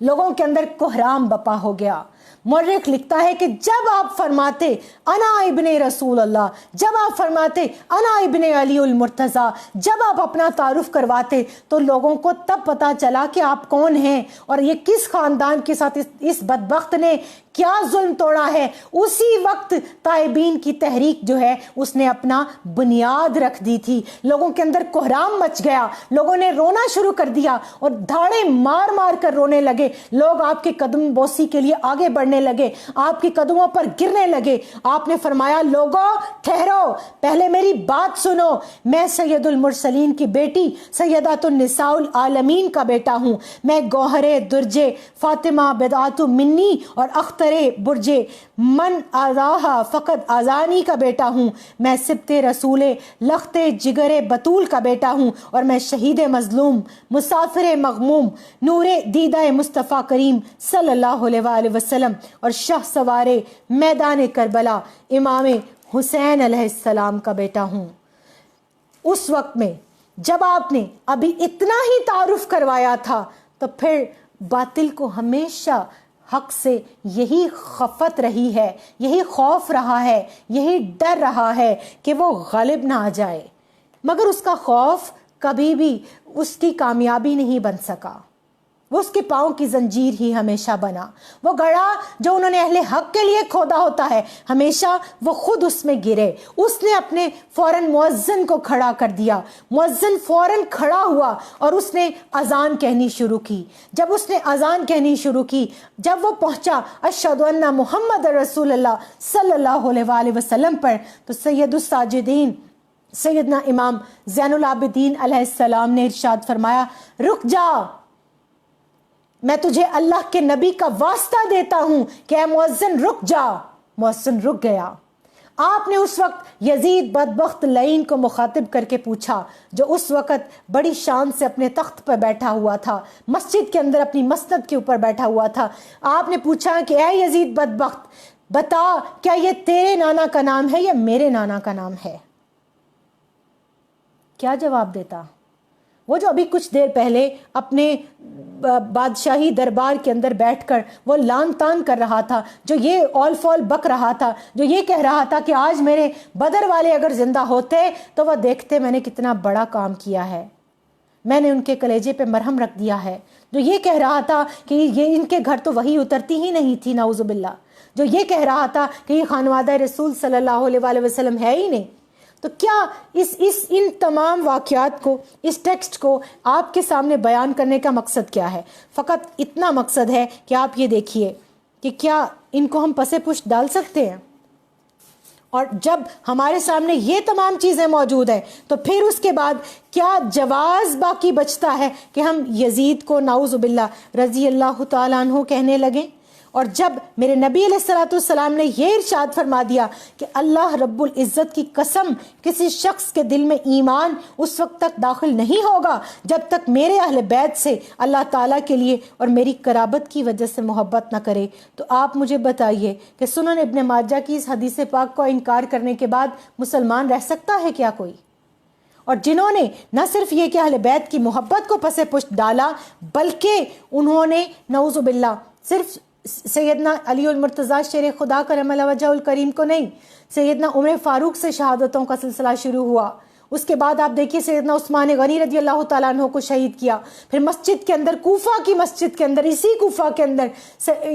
Speaker 1: لوگوں کے اندر کوہرام بپا ہو گیا۔ مورخ لکھتا ہے کہ جب آپ فرماتے انا ابن رسول اللہ، جب آپ فرماتے انا ابن علی المرتضی، جب آپ اپنا تعارف کرواتے تو لوگوں کو تب پتا چلا کہ آپ کون ہیں اور یہ کس خاندان کے ساتھ اس بدبخت نے کیا ظلم توڑا ہے۔ اسی وقت تائبین کی تحریک جو ہے اس نے اپنا بنیاد رکھ دی تھی، لوگوں کے اندر کوہرام مچ گیا، لوگوں نے رونا شروع کر دیا اور دھاڑے مار مار کر رونے لگے، لوگ آپ کے قدم بوسی کے لیے آگے بڑھنے لگے، آپ کے قدموں پر گرنے لگے۔ آپ نے فرمایا لوگو ٹھہرو، پہلے میری بات سنو، میں سید المرسلین کی بیٹی سیدات النساء العالمین کا بیٹا ہوں، میں گوہر درجے فاطمہ بدعت منی اور اختر برجے من آزاہا فقط آزانی کا بیٹا ہوں، میں سبت رسول لخت جگر بطول کا بیٹا ہوں، اور میں شہید مظلوم مسافر مغموم نور دیدہ مصطفیٰ کریم صلی اللہ علیہ وآلہ وسلم اور شاہ سوار میدان کربلا امام حسین علیہ السلام کا بیٹا ہوں۔ اس وقت میں جب آپ نے ابھی اتنا ہی تعارف کروایا تھا تو پھر باطل کو ہمیشہ حق سے یہی خفت رہی ہے، یہی خوف رہا ہے، یہی ڈر رہا ہے کہ وہ غالب نہ آ جائے، مگر اس کا خوف کبھی بھی اس کی کامیابی نہیں بن سکا، وہ اس کے پاؤں کی زنجیر ہی ہمیشہ بنا۔ وہ گڑھا جو انہوں نے اہل حق کے لیے کھودا ہوتا ہے ہمیشہ وہ خود اس میں گرے۔ اس نے اپنے فوراً مؤذن کو کھڑا کر دیا، مؤذن فوراً کھڑا ہوا اور اس نے اذان کہنی شروع کی۔ جب اس نے اذان کہنی شروع کی، جب وہ پہنچا اشہد ان محمد رسول اللہ صلی اللہ علیہ وآلہ وسلم پر، تو سید الساجدین سیدنا امام زین العابدین علیہ السلام نے ارشاد فرمایا رک جا، میں تجھے اللہ کے نبی کا واسطہ دیتا ہوں کہ اے مؤذن رک جا۔ مؤذن رک گیا۔ آپ نے اس وقت یزید بدبخت لعین کو مخاطب کر کے پوچھا، جو اس وقت بڑی شان سے اپنے تخت پر بیٹھا ہوا تھا، مسجد کے اندر اپنی مسند کے اوپر بیٹھا ہوا تھا۔ آپ نے پوچھا کہ اے یزید بدبخت بتا، کیا یہ تیرے نانا کا نام ہے یا میرے نانا کا نام ہے؟ کیا جواب دیتا؟ وہ جو ابھی کچھ دیر پہلے اپنے بادشاہی دربار کے اندر بیٹھ کر وہ لان تان کر رہا تھا، جو یہ اول فول بک رہا تھا، جو یہ کہہ رہا تھا کہ آج میرے بدر والے اگر زندہ ہوتے تو وہ دیکھتے میں نے کتنا بڑا کام کیا ہے، میں نے ان کے کلیجے پہ مرہم رکھ دیا ہے، جو یہ کہہ رہا تھا کہ یہ ان کے گھر تو وہی اترتی ہی نہیں تھی نعوذ باللہ، جو یہ کہہ رہا تھا کہ یہ خانوادہ رسول صلی اللہ علیہ وآلہ وسلم ہے ہی نہیں، تو کیا ان تمام واقعات کو، اس ٹیکسٹ کو آپ کے سامنے بیان کرنے کا مقصد کیا ہے؟ فقط اتنا مقصد ہے کہ آپ یہ دیکھیے کہ کیا ان کو ہم پس پشت ڈال سکتے ہیں؟ اور جب ہمارے سامنے یہ تمام چیزیں موجود ہیں تو پھر اس کے بعد کیا جواز باقی بچتا ہے کہ ہم یزید کو نعوذ باللہ رضی اللہ تعالیٰ عنہ کہنے لگیں؟ اور جب میرے نبی علیہ الصلوۃ والسلام نے یہ ارشاد فرما دیا کہ اللہ رب العزت کی قسم کسی شخص کے دل میں ایمان اس وقت تک داخل نہیں ہوگا جب تک میرے اہل بیت سے اللہ تعالیٰ کے لیے اور میری قرابت کی وجہ سے محبت نہ کرے، تو آپ مجھے بتائیے کہ سنن ابن ماجہ کی اس حدیث پاک کو انکار کرنے کے بعد مسلمان رہ سکتا ہے کیا کوئی؟ اور جنہوں نے نہ صرف یہ کہ اہل بیت کی محبت کو پس پشت ڈالا، بلکہ انہوں نے نعوذ باللہ صرف سیدنا علی المرتضیٰ شیر خدا کرم اللہ وجہ الکریم کو نہیں، سیدنا عمر فاروق سے شہادتوں کا سلسلہ شروع ہوا، اس کے بعد آپ دیکھیے سیدنا عثمان غنی رضی اللہ تعالیٰ عنہ کو شہید کیا. پھر مسجد کے اندر، کوفہ کی مسجد کے اندر، اسی کوفہ کے اندر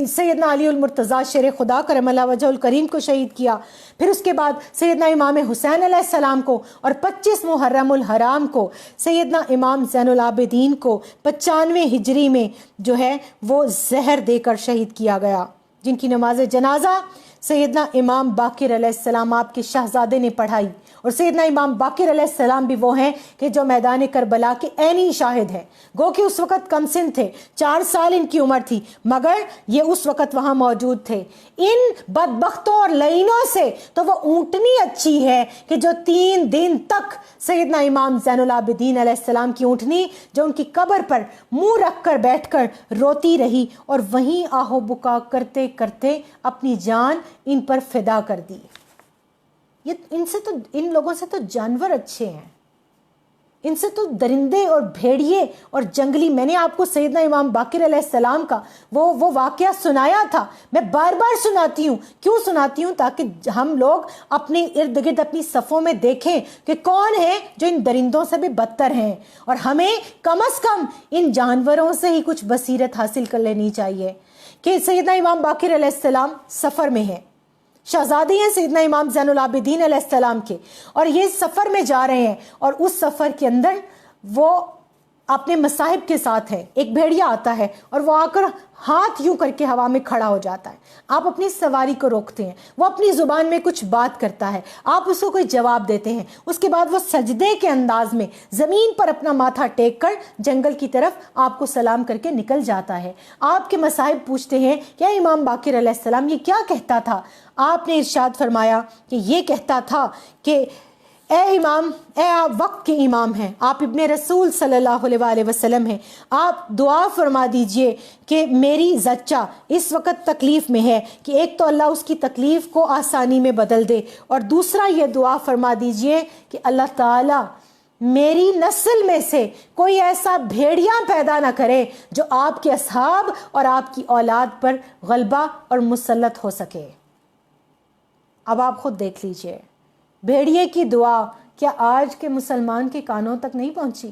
Speaker 1: سیدنا علی المرتضیٰ شیر خدا کرم اللہ وجہ الکریم کو شہید کیا. پھر اس کے بعد سیدنا امام حسین علیہ السلام کو، اور 25 محرم الحرام کو سیدنا امام زین العابدین کو 95 ہجری میں جو ہے وہ زہر دے کر شہید کیا گیا، جن کی نماز جنازہ سیدنا امام باقر علیہ السلام آپ کے شہزادے نے پڑھائی. اور سیدنا امام باقر علیہ السلام بھی وہ ہیں کہ جو میدان کربلا کے عینی شاہد ہیں. گو کہ اس وقت کم سن تھے، 4 سال ان کی عمر تھی، مگر یہ اس وقت وہاں موجود تھے. ان بدبختوں اور لعینوں سے تو وہ اونٹنی اچھی ہے کہ جو 3 دن تک سیدنا امام زین العابدین علیہ السلام کی اونٹنی جو ان کی قبر پر منہ رکھ کر بیٹھ کر روتی رہی، اور وہیں آہو بکا کرتے کرتے اپنی جان ان پر فدا کر دی. ان لوگوں سے تو جانور اچھے ہیں، ان سے تو درندے اور بھیڑیے اور جنگلی. میں نے آپ کو سیدنا امام باقر علیہ السلام کا وہ واقعہ سنایا تھا. میں بار بار سناتی ہوں. کیوں سناتی ہوں؟ تاکہ ہم لوگ اپنے ارد گرد اپنی صفوں میں دیکھیں کہ کون ہے جو ان درندوں سے بھی بدتر ہیں، اور ہمیں کم از کم ان جانوروں سے ہی کچھ بصیرت حاصل کر لینی چاہیے. کہ سیدنا امام باقر علیہ السلام سفر میں ہیں، شہزادے ہیں سیدنا امام زین العابدین علیہ السلام کے، اور یہ سفر میں جا رہے ہیں، اور اس سفر کے اندر وہ اپنے مصاحب کے ساتھ ہے. ایک بھیڑیا آتا ہے اور وہ آ کر ہاتھ یوں کر کے ہوا میں کھڑا ہو جاتا ہے. آپ اپنی سواری کو روکتے ہیں، وہ اپنی زبان میں کچھ بات کرتا ہے، آپ اس کو کوئی جواب دیتے ہیں. اس کے بعد وہ سجدے کے انداز میں زمین پر اپنا ماتھا ٹیک کر جنگل کی طرف آپ کو سلام کر کے نکل جاتا ہے. آپ کے مصاحب پوچھتے ہیں کیا امام باقر علیہ السلام یہ کیا کہتا تھا؟ آپ نے ارشاد فرمایا کہ یہ کہتا تھا کہ اے امام، آپ وقت کے امام ہیں، آپ ابن رسول صلی اللہ علیہ وآلہ وسلم ہیں، آپ دعا فرما دیجئے کہ میری زچہ اس وقت تکلیف میں ہے کہ ایک تو اللہ اس کی تکلیف کو آسانی میں بدل دے، اور دوسرا یہ دعا فرما دیجئے کہ اللہ تعالی میری نسل میں سے کوئی ایسا بھیڑیا پیدا نہ کرے جو آپ کے اصحاب اور آپ کی اولاد پر غلبہ اور مسلط ہو سکے. اب آپ خود دیکھ لیجئے، بھیڑیے کی دعا کیا آج کے مسلمان کے کانوں تک نہیں پہنچی؟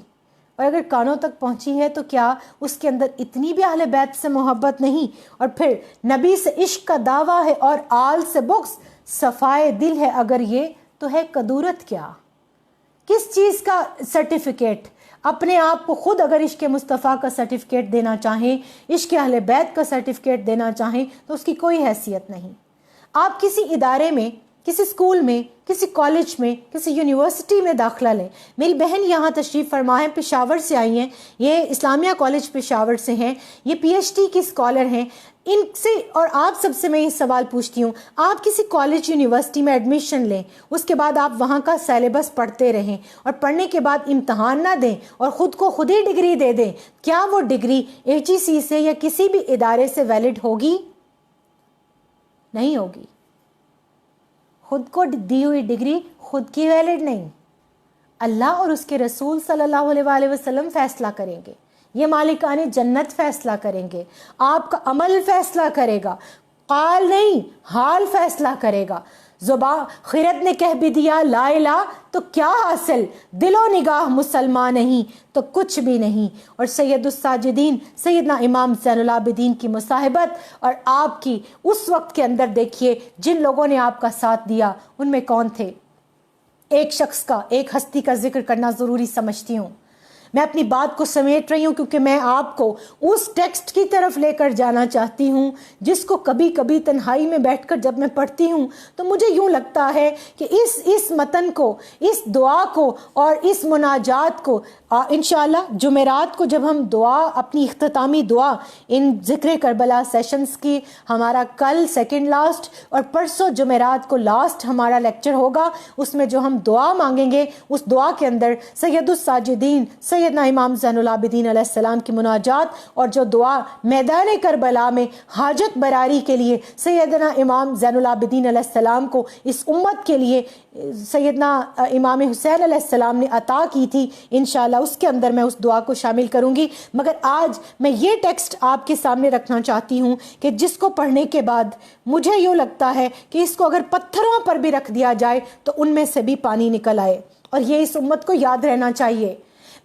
Speaker 1: اور اگر کانوں تک پہنچی ہے تو کیا اس کے اندر اتنی بھی اہل بیت سے محبت نہیں؟ اور پھر نبی سے عشق کا دعویٰ ہے اور آل سے بغض، صفائے دل ہے اگر یہ تو ہے کدورت کیا؟ کس چیز کا سرٹیفکیٹ؟ اپنے آپ کو خود اگر عشق مصطفیٰ کا سرٹیفکیٹ دینا چاہیں، عشق اہل بیت کا سرٹیفکیٹ دینا چاہیں تو اس کی کوئی حیثیت نہیں. آپ کسی ادارے میں، کسی اسکول میں، کسی کالج میں، کسی یونیورسٹی میں داخلہ لیں. میری بہن یہاں تشریف فرما ہے، پشاور سے آئی ہیں، یہ اسلامیہ کالج پشاور سے ہیں، یہ پی ایچ ڈی کی اسکالر ہیں. ان سے اور آپ سب سے میں یہ سوال پوچھتی ہوں، آپ کسی کالج یونیورسٹی میں ایڈمیشن لیں، اس کے بعد آپ وہاں کا سیلیبس پڑھتے رہیں، اور پڑھنے کے بعد امتحان نہ دیں اور خود کو خود ہی ڈگری دے دیں، کیا وہ ڈگری HEC سے یا کسی بھی ادارے سے ویلڈ ہوگی؟ نہیں ہوگی. خود کو دی ہوئی ڈگری خود کی ویلڈ نہیں، اللہ اور اس کے رسول صلی اللہ علیہ وآلہ وسلم فیصلہ کریں گے. یہ مالکان جنت فیصلہ کریں گے، آپ کا عمل فیصلہ کرے گا، قال نہیں حال فیصلہ کرے گا. زبان خیرت نے کہہ بھی دیا لا الہ تو کیا حاصل، دل و نگاہ مسلمان نہیں تو کچھ بھی نہیں. اور سید الساجدین سیدنا امام زین العابدین کی مصاحبت اور آپ کی اس وقت کے اندر دیکھیے جن لوگوں نے آپ کا ساتھ دیا ان میں کون تھے؟ ایک شخص کا، ایک ہستی کا ذکر کرنا ضروری سمجھتی ہوں. میں اپنی بات کو سمیٹ رہی ہوں کیونکہ میں آپ کو اس ٹیکسٹ کی طرف لے کر جانا چاہتی ہوں جس کو کبھی کبھی تنہائی میں بیٹھ کر جب میں پڑھتی ہوں تو مجھے یوں لگتا ہے کہ اس متن کو، اس دعا کو اور اس مناجات کو انشاءاللہ جمعرات کو جب ہم دعا، اپنی اختتامی دعا ان ذکر کربلا سیشنز کی، ہمارا کل سیکنڈ لاسٹ اور پرسوں جمعرات کو لاسٹ ہمارا لیکچر ہوگا، اس میں جو ہم دعا مانگیں گے اس دعا کے اندر سید الساجدین سیدنا امام زین العابدین علیہ السلام کی مناجات، اور جو دعا میدان کربلا میں حاجت براری کے لیے سیدنا امام زین العابدین علیہ السلام کو اس امت کے لیے سیدنا امام حسین علیہ السلام نے عطا کی تھی، انشاءاللہ اس کے اندر میں اس دعا کو شامل کروں گی. مگر آج میں یہ ٹیکسٹ آپ کے سامنے رکھنا چاہتی ہوں کہ جس کو پڑھنے کے بعد مجھے یوں لگتا ہے کہ اس کو اگر پتھروں پر بھی رکھ دیا جائے تو ان میں سے بھی پانی نکل آئے. اور یہ اس امت کو یاد رہنا چاہیے۔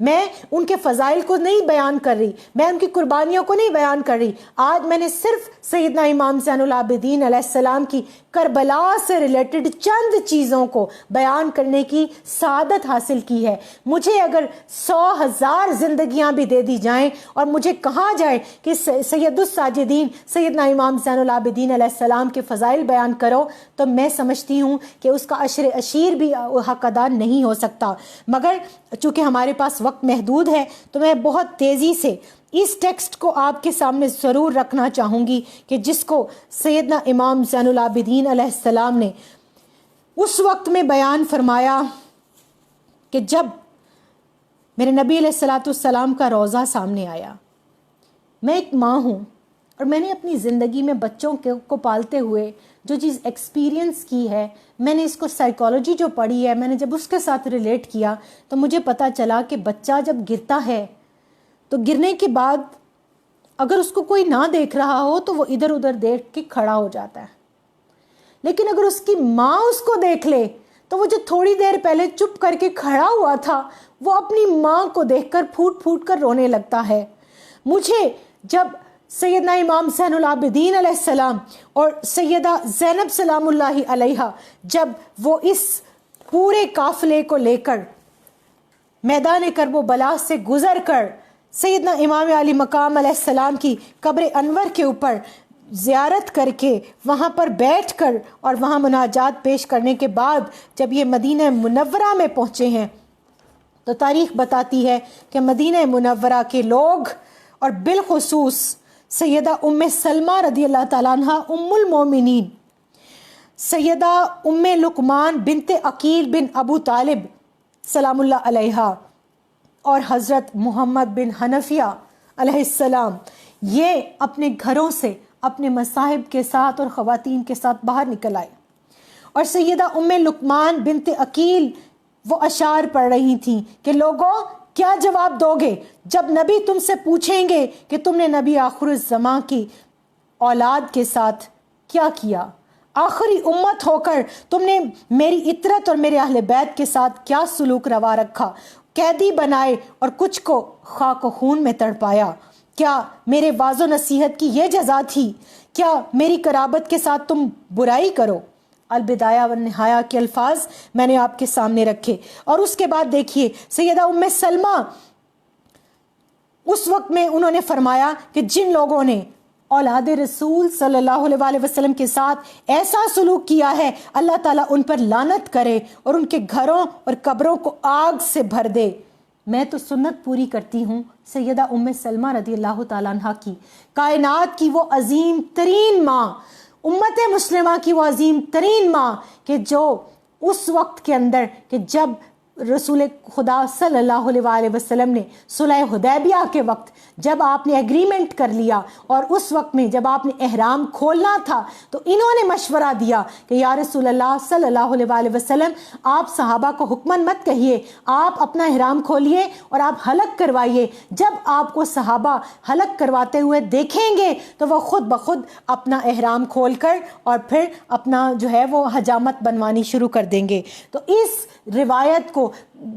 Speaker 1: میں ان کے فضائل کو نہیں بیان کر رہی، میں ان کی قربانیوں کو نہیں بیان کر رہی، آج میں نے صرف سیدنا امام زین العابدین علیہ السلام کی کربلا سے ریلیٹڈ چند چیزوں کو بیان کرنے کی سعادت حاصل کی ہے۔ مجھے اگر 100,000 زندگیاں بھی دے دی جائیں اور مجھے کہا جائے کہ سید الساجدین سیدنا امام زین العابدین علیہ السلام کے فضائل بیان کرو، تو میں سمجھتی ہوں کہ اس کا عشر عشیر بھی حق ادا نہیں ہو سکتا۔ مگر چونکہ ہمارے پاس وقت محدود ہے تو میں بہت تیزی سے اس ٹیکسٹ کو آپ کے سامنے ضرور رکھنا چاہوں گی کہ جس کو سیدنا امام زین العابدین علیہ السلام نے اس وقت میں بیان فرمایا کہ جب میرے نبی علیہ الصلوۃ والسلام کا روضہ سامنے آیا۔ میں ایک ماں ہوں اور میں نے اپنی زندگی میں بچوں کو پالتے ہوئے جو چیز ایکسپیرینس کی ہے، میں نے اس کو سائیکالوجی جو پڑھی ہے، میں نے جب اس کے ساتھ ریلیٹ کیا تو مجھے پتہ چلا کہ بچہ جب گرتا ہے تو گرنے کے بعد اگر اس کو کوئی نہ دیکھ رہا ہو تو وہ ادھر ادھر دیکھ کے کھڑا ہو جاتا ہے، لیکن اگر اس کی ماں اس کو دیکھ لے تو وہ جو تھوڑی دیر پہلے چپ کر کے کھڑا ہوا تھا وہ اپنی ماں کو دیکھ کر پھوٹ پھوٹ کر رونے لگتا ہے۔ مجھے جب سیدنا امام زین العابدین علیہ السلام اور سیدہ زینب سلام اللہ علیہا جب وہ اس پورے قافلے کو لے کر میدان کرب و بلا سے گزر کر سیدنا امام علی مقام علیہ السلام کی قبر انور کے اوپر زیارت کر کے وہاں پر بیٹھ کر اور وہاں مناجات پیش کرنے کے بعد جب یہ مدینہ منورہ میں پہنچے ہیں تو تاریخ بتاتی ہے کہ مدینہ منورہ کے لوگ اور بالخصوص سیدہ ام سلمہ رضی اللہ تعالیٰ عنہ ام المومنین، سیدہ ام لقمان بنت عقیل بن ابو طالب سلام اللہ علیہا اور حضرت محمد بن حنفیہ علیہ السلام، یہ اپنے گھروں سے اپنے مصاحب کے ساتھ اور خواتین کے ساتھ باہر نکل آئے، اور سیدہ ام لقمان بنت عقیل وہ اشعار پڑھ رہی تھیں کہ لوگوں کیا جواب دو گے جب نبی تم سے پوچھیں گے کہ تم نے نبی آخر الزمان کی اولاد کے ساتھ کیا کیا، آخری امت ہو کر تم نے میری اطرت اور میرے اہل بیت کے ساتھ کیا سلوک روا رکھا، قیدی بنائے اور کچھ کو خاک و خون میں تڑپایا، کیا میرے واعظ و نصیحت کی یہ جزا تھی، کیا میری قرابت کے ساتھ تم برائی کرو۔ البدایہ والنہایہ کے الفاظ میں نے آپ کے سامنے رکھے، اور اس کے بعد دیکھیے سیدہ ام سلمہ اس وقت میں انہوں نے فرمایا کہ جن لوگوں نے اولاد رسول صلی اللہ علیہ وسلم کے ساتھ ایسا سلوک کیا ہے اللہ تعالیٰ ان پر لعنت کرے اور ان کے گھروں اور قبروں کو آگ سے بھر دے۔ میں تو سنت پوری کرتی ہوں سیدہ ام سلمہ رضی اللہ تعالیٰ عنہ کی، کائنات کی وہ عظیم ترین ماں، امت مسلمہ کی وہ عظیم ترین ماں کہ جو اس وقت کے اندر کہ جب رسول خدا صلی اللہ علیہ وسلم نے صلح حدیبیہ کے وقت جب آپ نے ایگریمنٹ کر لیا اور اس وقت میں جب آپ نے احرام کھولنا تھا تو انہوں نے مشورہ دیا کہ یا رسول اللہ صلی اللہ علیہ وسلم آپ صحابہ کو حکماً مت کہیے، آپ اپنا احرام کھولیے اور آپ حلق کروائیے، جب آپ کو صحابہ حلق کرواتے ہوئے دیکھیں گے تو وہ خود بخود اپنا احرام کھول کر اور پھر اپنا جو ہے وہ حجامت بنوانی شروع کر دیں گے۔ تو اس روایت کو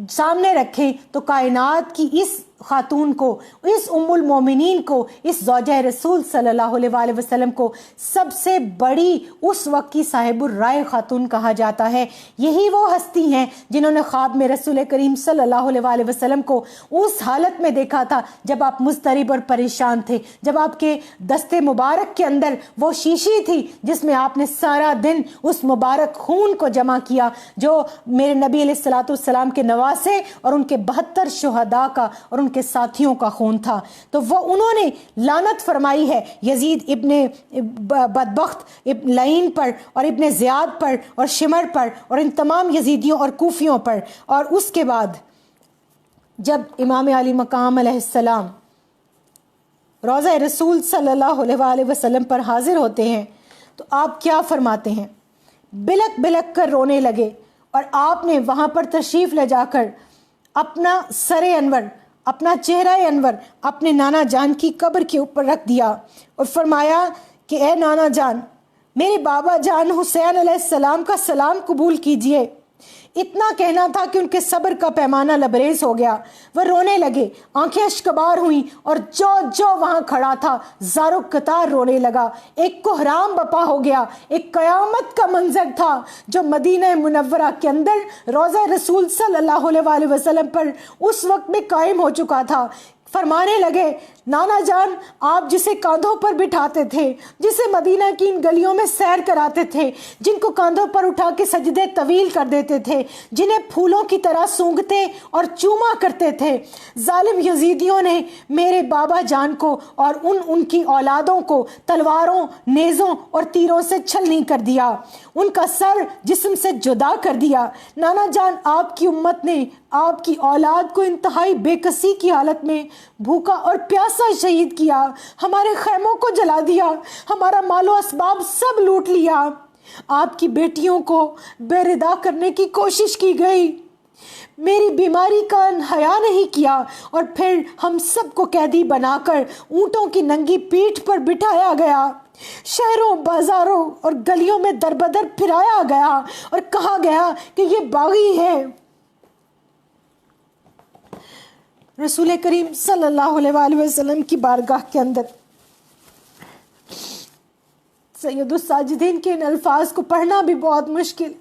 Speaker 1: سامنے رکھیں تو کائنات کی اس خاتون کو، اس ام المومنین کو، اس زوجہ رسول صلی اللہ علیہ وسلم کو سب سے بڑی اس وقت کی صاحب الرائے خاتون کہا جاتا ہے۔ یہی وہ ہستی ہیں جنہوں نے خواب میں رسول کریم صلی اللہ علیہ وسلم کو اس حالت میں دیکھا تھا جب آپ مضطرب اور پریشان تھے، جب آپ کے دستے مبارک کے اندر وہ شیشی تھی جس میں آپ نے سارا دن اس مبارک خون کو جمع کیا جو میرے نبی علیہ الصلوۃ والسلام کے نواسے اور ان کے 72 شہداء کا اور ان کے ساتھیوں کا خون تھا۔ تو وہ انہوں نے لعنت فرمائی ہے یزید ابن بدبخت ابن لعین پر اور ابن زیاد پر اور شمر پر اور ان تمام یزیدیوں اور کوفیوں پر۔ اور اس کے بعد جب امام علی مقام علیہ السلام روضہ رسول صلی اللہ علیہ وسلم پر حاضر ہوتے ہیں تو آپ کیا فرماتے ہیں؟ بلک بلک کر رونے لگے، اور آپ نے وہاں پر تشریف لے جا کر اپنا سر انور، اپنا چہرہ انور اپنے نانا جان کی قبر کے اوپر رکھ دیا اور فرمایا کہ اے نانا جان، میرے بابا جان حسین علیہ السلام کا سلام قبول کیجئے، اتنا کہنا تھا کہ ان کے صبر کا پیمانہ لبریز ہو گیا. وہ رونے لگے, آنکھیں اشکبار ہوئیں, اور جو جو وہاں کھڑا تھا زارو قطار رونے لگا. ایک کوہرام بپا ہو گیا. ایک قیامت کا منظر تھا جو مدینہ منورہ کے اندر روضہ رسول صلی اللہ علیہ وسلم پر اس وقت میں قائم ہو چکا تھا. فرمانے لگے, نانا جان, آپ جسے کاندھوں پر بٹھاتے تھے, جسے مدینہ کی ان گلیوں میں سیر کراتے تھے, جن کو کاندھوں پر اٹھا کے سجدے طویل کر دیتے تھے, جنہیں پھولوں کی طرح سونگھتے اور چوما کرتے تھے, ظالم یزیدیوں نے میرے بابا جان کو اور ان کی اولادوں کو تلواروں, نیزوں اور تیروں سے چھلنی کر دیا, ان کا سر جسم سے جدا کر دیا. نانا جان, آپ کی امت نے آپ کی اولاد کو انتہائی بے کسی کی حالت میں بھوکا اور پیاسا شہید کیا, ہمارے خیموں کو جلا دیا, ہمارا مال و اسباب سب لوٹ لیا. آپ کی بیٹیوں کو بے ردا کرنے کی کوشش کی گئی, میری بیماری کا حیا نہیں کیا, اور پھر ہم سب کو قیدی بنا کر اونٹوں کی ننگی پیٹھ پر بٹھایا گیا, شہروں, بازاروں اور گلیوں میں دربدر پھرایا گیا اور کہا گیا کہ یہ باغی ہے. رسول کریم صلی اللہ علیہ وسلم کی بارگاہ کے اندر سید الساجدین کے ان الفاظ کو پڑھنا بھی بہت مشکل.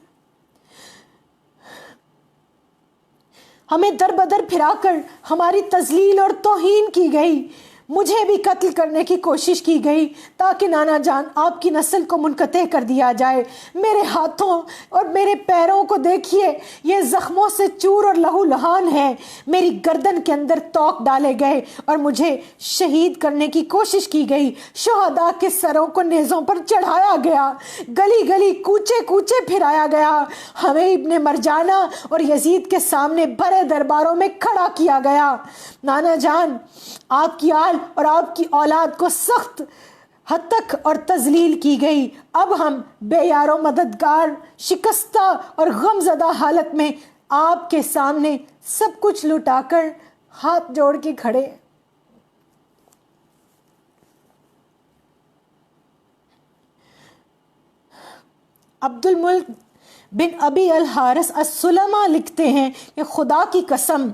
Speaker 1: ہمیں در بدر پھرا کر ہماری تذلیل اور توہین کی گئی, مجھے بھی قتل کرنے کی کوشش کی گئی تاکہ نانا جان آپ کی نسل کو منقطع کر دیا جائے. میرے ہاتھوں اور میرے پیروں کو دیکھیے, یہ زخموں سے چور اور لہو لہان ہے. میری گردن کے اندر توق ڈالے گئے اور مجھے شہید کرنے کی کوشش کی گئی. شہداء کے سروں کو نیزوں پر چڑھایا گیا, گلی گلی کوچے کوچے پھرایا گیا, ہمیں ابن مرجانہ اور یزید کے سامنے بڑے درباروں میں کھڑا کیا گیا. نانا جان, آپ کی آل اور آپ کی اولاد کو سخت ہتک اور تذلیل کی گئی. اب ہم بے یار و مددگار, شکستہ اور غم زدہ حالت میں آپ کے سامنے سب کچھ لٹا کر ہاتھ جوڑ کے کھڑے. عبد الملک بن ابی الحارث السلمہ لکھتے ہیں کہ خدا کی قسم,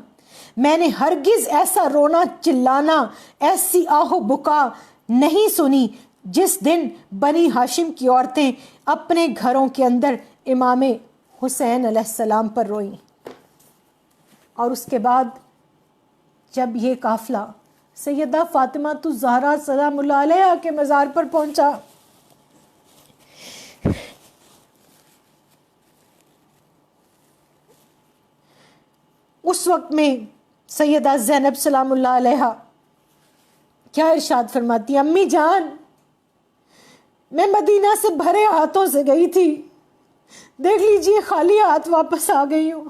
Speaker 1: میں نے ہرگز ایسا رونا چلانا, ایسی آہو بکا نہیں سنی جس دن بنی ہاشم کی عورتیں اپنے گھروں کے اندر امام حسین علیہ السلام پر روئیں. اور اس کے بعد جب یہ قافلہ سیدہ فاطمہ الزہرا سلام اللہ علیہا کے مزار پر پہنچا, اس وقت میں سیدہ زینب سلام اللہ علیہا کیا ارشاد فرماتی, امی جان, میں مدینہ سے بھرے ہاتھوں سے گئی تھی, دیکھ لیجئے خالی ہاتھ واپس آ گئی ہوں.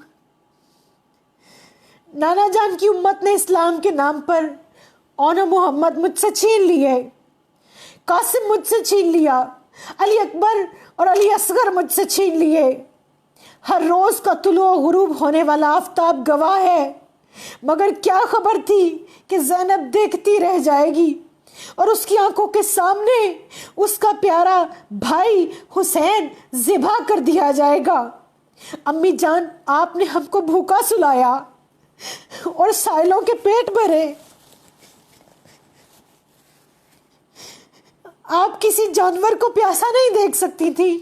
Speaker 1: نانا جان کی امت نے اسلام کے نام پر اون محمد مجھ سے چھین لیے, قاسم مجھ سے چھین لیا, علی اکبر اور علی اصغر مجھ سے چھین لیے. ہر روز کا طلوع و غروب ہونے والا آفتاب گواہ ہے, مگر کیا خبر تھی کہ زینب دیکھتی رہ جائے گی اور اس کی آنکھوں کے سامنے اس کا پیارا بھائی حسین ذبح کر دیا جائے گا. امی جان, آپ نے ہم کو بھوکا سلایا اور سائلوں کے پیٹ بھرے. آپ کسی جانور کو پیاسا نہیں دیکھ سکتی تھی,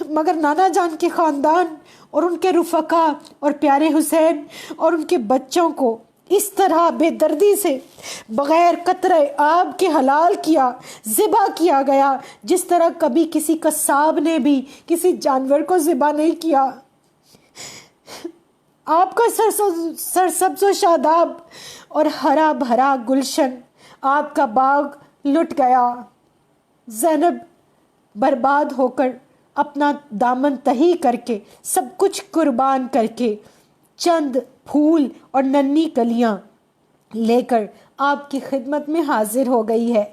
Speaker 1: مگر نانا جان کے خاندان اور ان کے رفقا اور پیارے حسین اور ان کے بچوں کو اس طرح بے دردی سے بغیر قطرہ آب کے حلال کیا, ذبح کیا گیا, جس طرح کبھی کسی قصاب نے بھی کسی جانور کو ذبح نہیں کیا. آپ کا سرسبز و شاداب اور ہرا بھرا گلشن, آپ کا باغ لٹ گیا. زینب برباد ہو کر, اپنا دامن تہی کر کے, سب کچھ قربان کر کے, چند پھول اور ننھی کلیاں لے کر آپ کی خدمت میں حاضر ہو گئی ہے.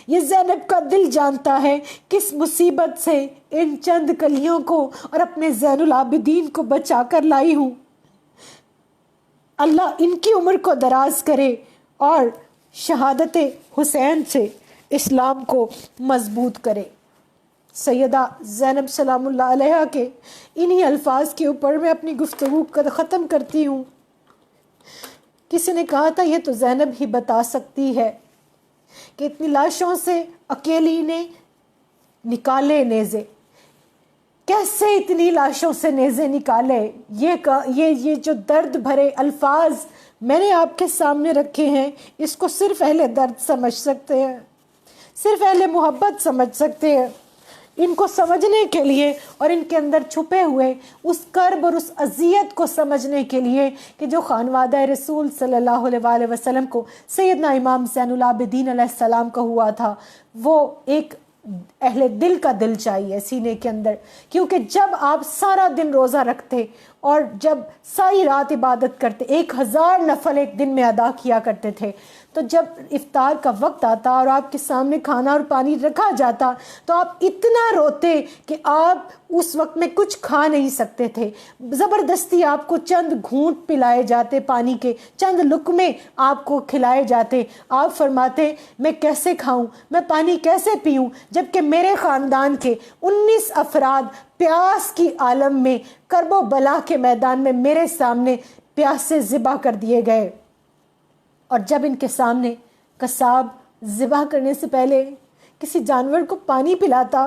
Speaker 1: یہ زینب کا دل جانتا ہے کس مصیبت سے ان چند کلیوں کو اور اپنے زین العابدین کو بچا کر لائی ہوں. اللہ ان کی عمر کو دراز کرے اور شہادت حسین سے اسلام کو مضبوط کرے. سیدہ زینب سلام اللہ علیہا کے انہی الفاظ کے اوپر میں اپنی گفتگو ختم کرتی ہوں۔ کسی نے کہا تھا یہ تو زینب ہی بتا سکتی ہے کہ اتنی لاشوں سے اکیلی نے نکالے نیزے، کیسے اتنی لاشوں سے نیزے نکالے۔ یہ جو درد بھرے الفاظ میں نے آپ کے سامنے رکھے ہیں، اس کو صرف اہل درد سمجھ سکتے ہیں، صرف اہل محبت سمجھ سکتے ہیں۔ ان کو سمجھنے کے لیے اور ان کے اندر چھپے ہوئے اس کرب اور اس اذیت کو سمجھنے کے لیے کہ جو خانوادہ رسول صلی اللہ علیہ وآلہ وسلم کو سیدنا امام زین العابدین علیہ السلام کا ہوا تھا، وہ ایک اہل دل کا دل چاہیے سینے کے اندر۔ کیونکہ جب آپ سارا دن روزہ رکھتے اور جب ساری رات عبادت کرتے، 1000 نفل ایک دن میں ادا کیا کرتے تھے، تو جب افطار کا وقت آتا اور آپ کے سامنے کھانا اور پانی رکھا جاتا تو آپ اتنا روتے کہ آپ اس وقت میں کچھ کھا نہیں سکتے تھے۔ زبردستی آپ کو چند گھونٹ پلائے جاتے پانی کے، چند لقمے آپ کو کھلائے جاتے۔ آپ فرماتے میں کیسے کھاؤں، میں پانی کیسے پیوں، جبکہ میرے خاندان کے 19 افراد پیاس کی عالم میں کرب و بلا کے میدان میں میرے سامنے پیاس سے ذبح کر دیے گئے۔ اور جب ان کے سامنے قصاب ذبح کرنے سے پہلے کسی جانور کو پانی پلاتا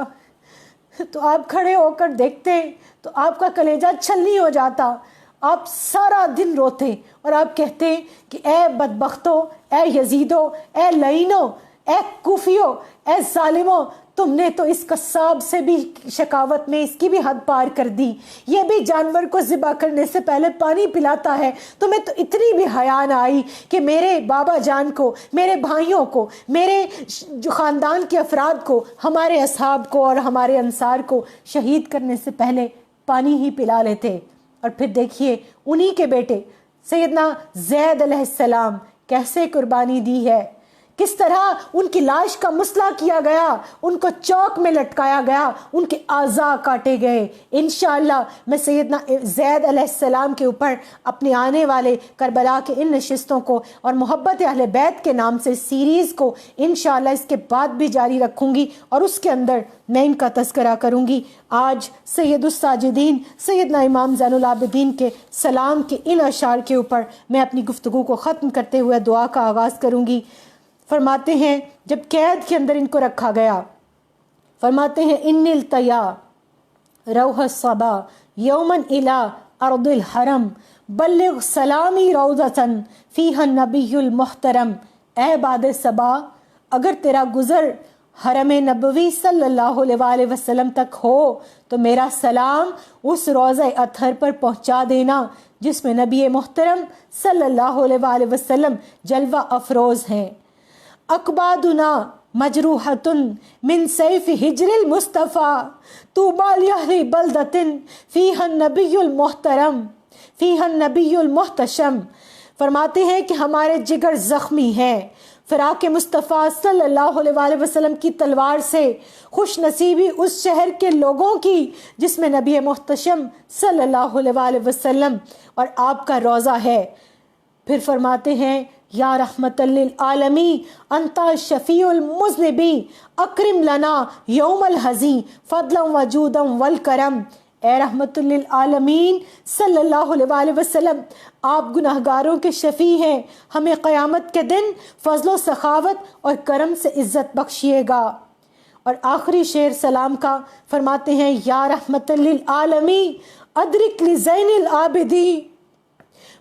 Speaker 1: تو آپ کھڑے ہو کر دیکھتے تو آپ کا کلیجہ چھلنی ہو جاتا۔ آپ سارا دن روتے اور آپ کہتے کہ اے بدبختو، اے یزیدو، اے لعینو، اے کوفیو، اے ظالمو، تم نے تو اس قصاب سے بھی شکاوت میں اس کی بھی حد پار کر دی۔ یہ بھی جانور کو ذبح کرنے سے پہلے پانی پلاتا ہے، تمہیں تو اتنی بھی حیا نہ آئی کہ میرے بابا جان کو، میرے بھائیوں کو، میرے جو خاندان کے افراد کو، ہمارے اصحاب کو اور ہمارے انصار کو شہید کرنے سے پہلے پانی ہی پلا لیتے۔ اور پھر دیکھیے انہی کے بیٹے سیدنا زید علیہ السلام کیسے قربانی دی ہے، کس طرح ان کی لاش کا مسئلہ کیا گیا، ان کو چوک میں لٹکایا گیا، ان کے اعضاء کاٹے گئے۔ انشاءاللہ میں سیدنا زید علیہ السلام کے اوپر اپنے آنے والے کربلا کے ان نشستوں کو اور محبت اہل بیت کے نام سے سیریز کو انشاءاللہ اس کے بعد بھی جاری رکھوں گی، اور اس کے اندر میں ان کا تذکرہ کروں گی۔ آج سید الساجدین سیدنا امام زین العابدین کے سلام کے ان اشعار کے اوپر میں اپنی گفتگو کو ختم کرتے ہوئے دعا کا آغاز کروں گی۔ فرماتے ہیں جب قید کے اندر ان کو رکھا گیا، فرماتے ہیں ان التیا روح الصبا یومن الى ارض الحرم بلغ سلامی روضتن فیہا النبی المحترم۔ اے باد صبا، اگر تیرا گزر حرم نبوی صلی اللہ علیہ وآلہ وسلم تک ہو تو میرا سلام اس روضہ اطہر پر پہنچا دینا جس میں نبی محترم صلی اللہ علیہ وآلہ وسلم جلوہ افروز ہیں۔ اقبادنا مجروحۃ من سیف ہجر المصطفیٰ طوبی لأہل بلدۃ فیہا النبی المحترم فیہا النبی المحتشم۔ فرماتے ہیں کہ ہمارے جگر زخمی ہیں فراق مصطفیٰ صلی اللہ علیہ وآلہ وسلم کی تلوار سے، خوش نصیبی اس شہر کے لوگوں کی جس میں نبی محتشم صلی اللہ علیہ وآلہ وسلم اور آپ کا روضہ ہے۔ پھر فرماتے ہیں یا رحمت للعالمی انت شفیع المذنبی اکرم لنا یوم الحزین فضلا وجودا والکرم۔ اے رحمت للعالمین صلی اللہ علیہ وآلہ وسلم، آپ گناہگاروں کے شفیع ہیں، ہمیں قیامت کے دن فضل و سخاوت اور کرم سے عزت بخشیے گا۔ اور آخری شعر سلام کا فرماتے ہیں یا رحمت للعالمین ادرک لزین العابدین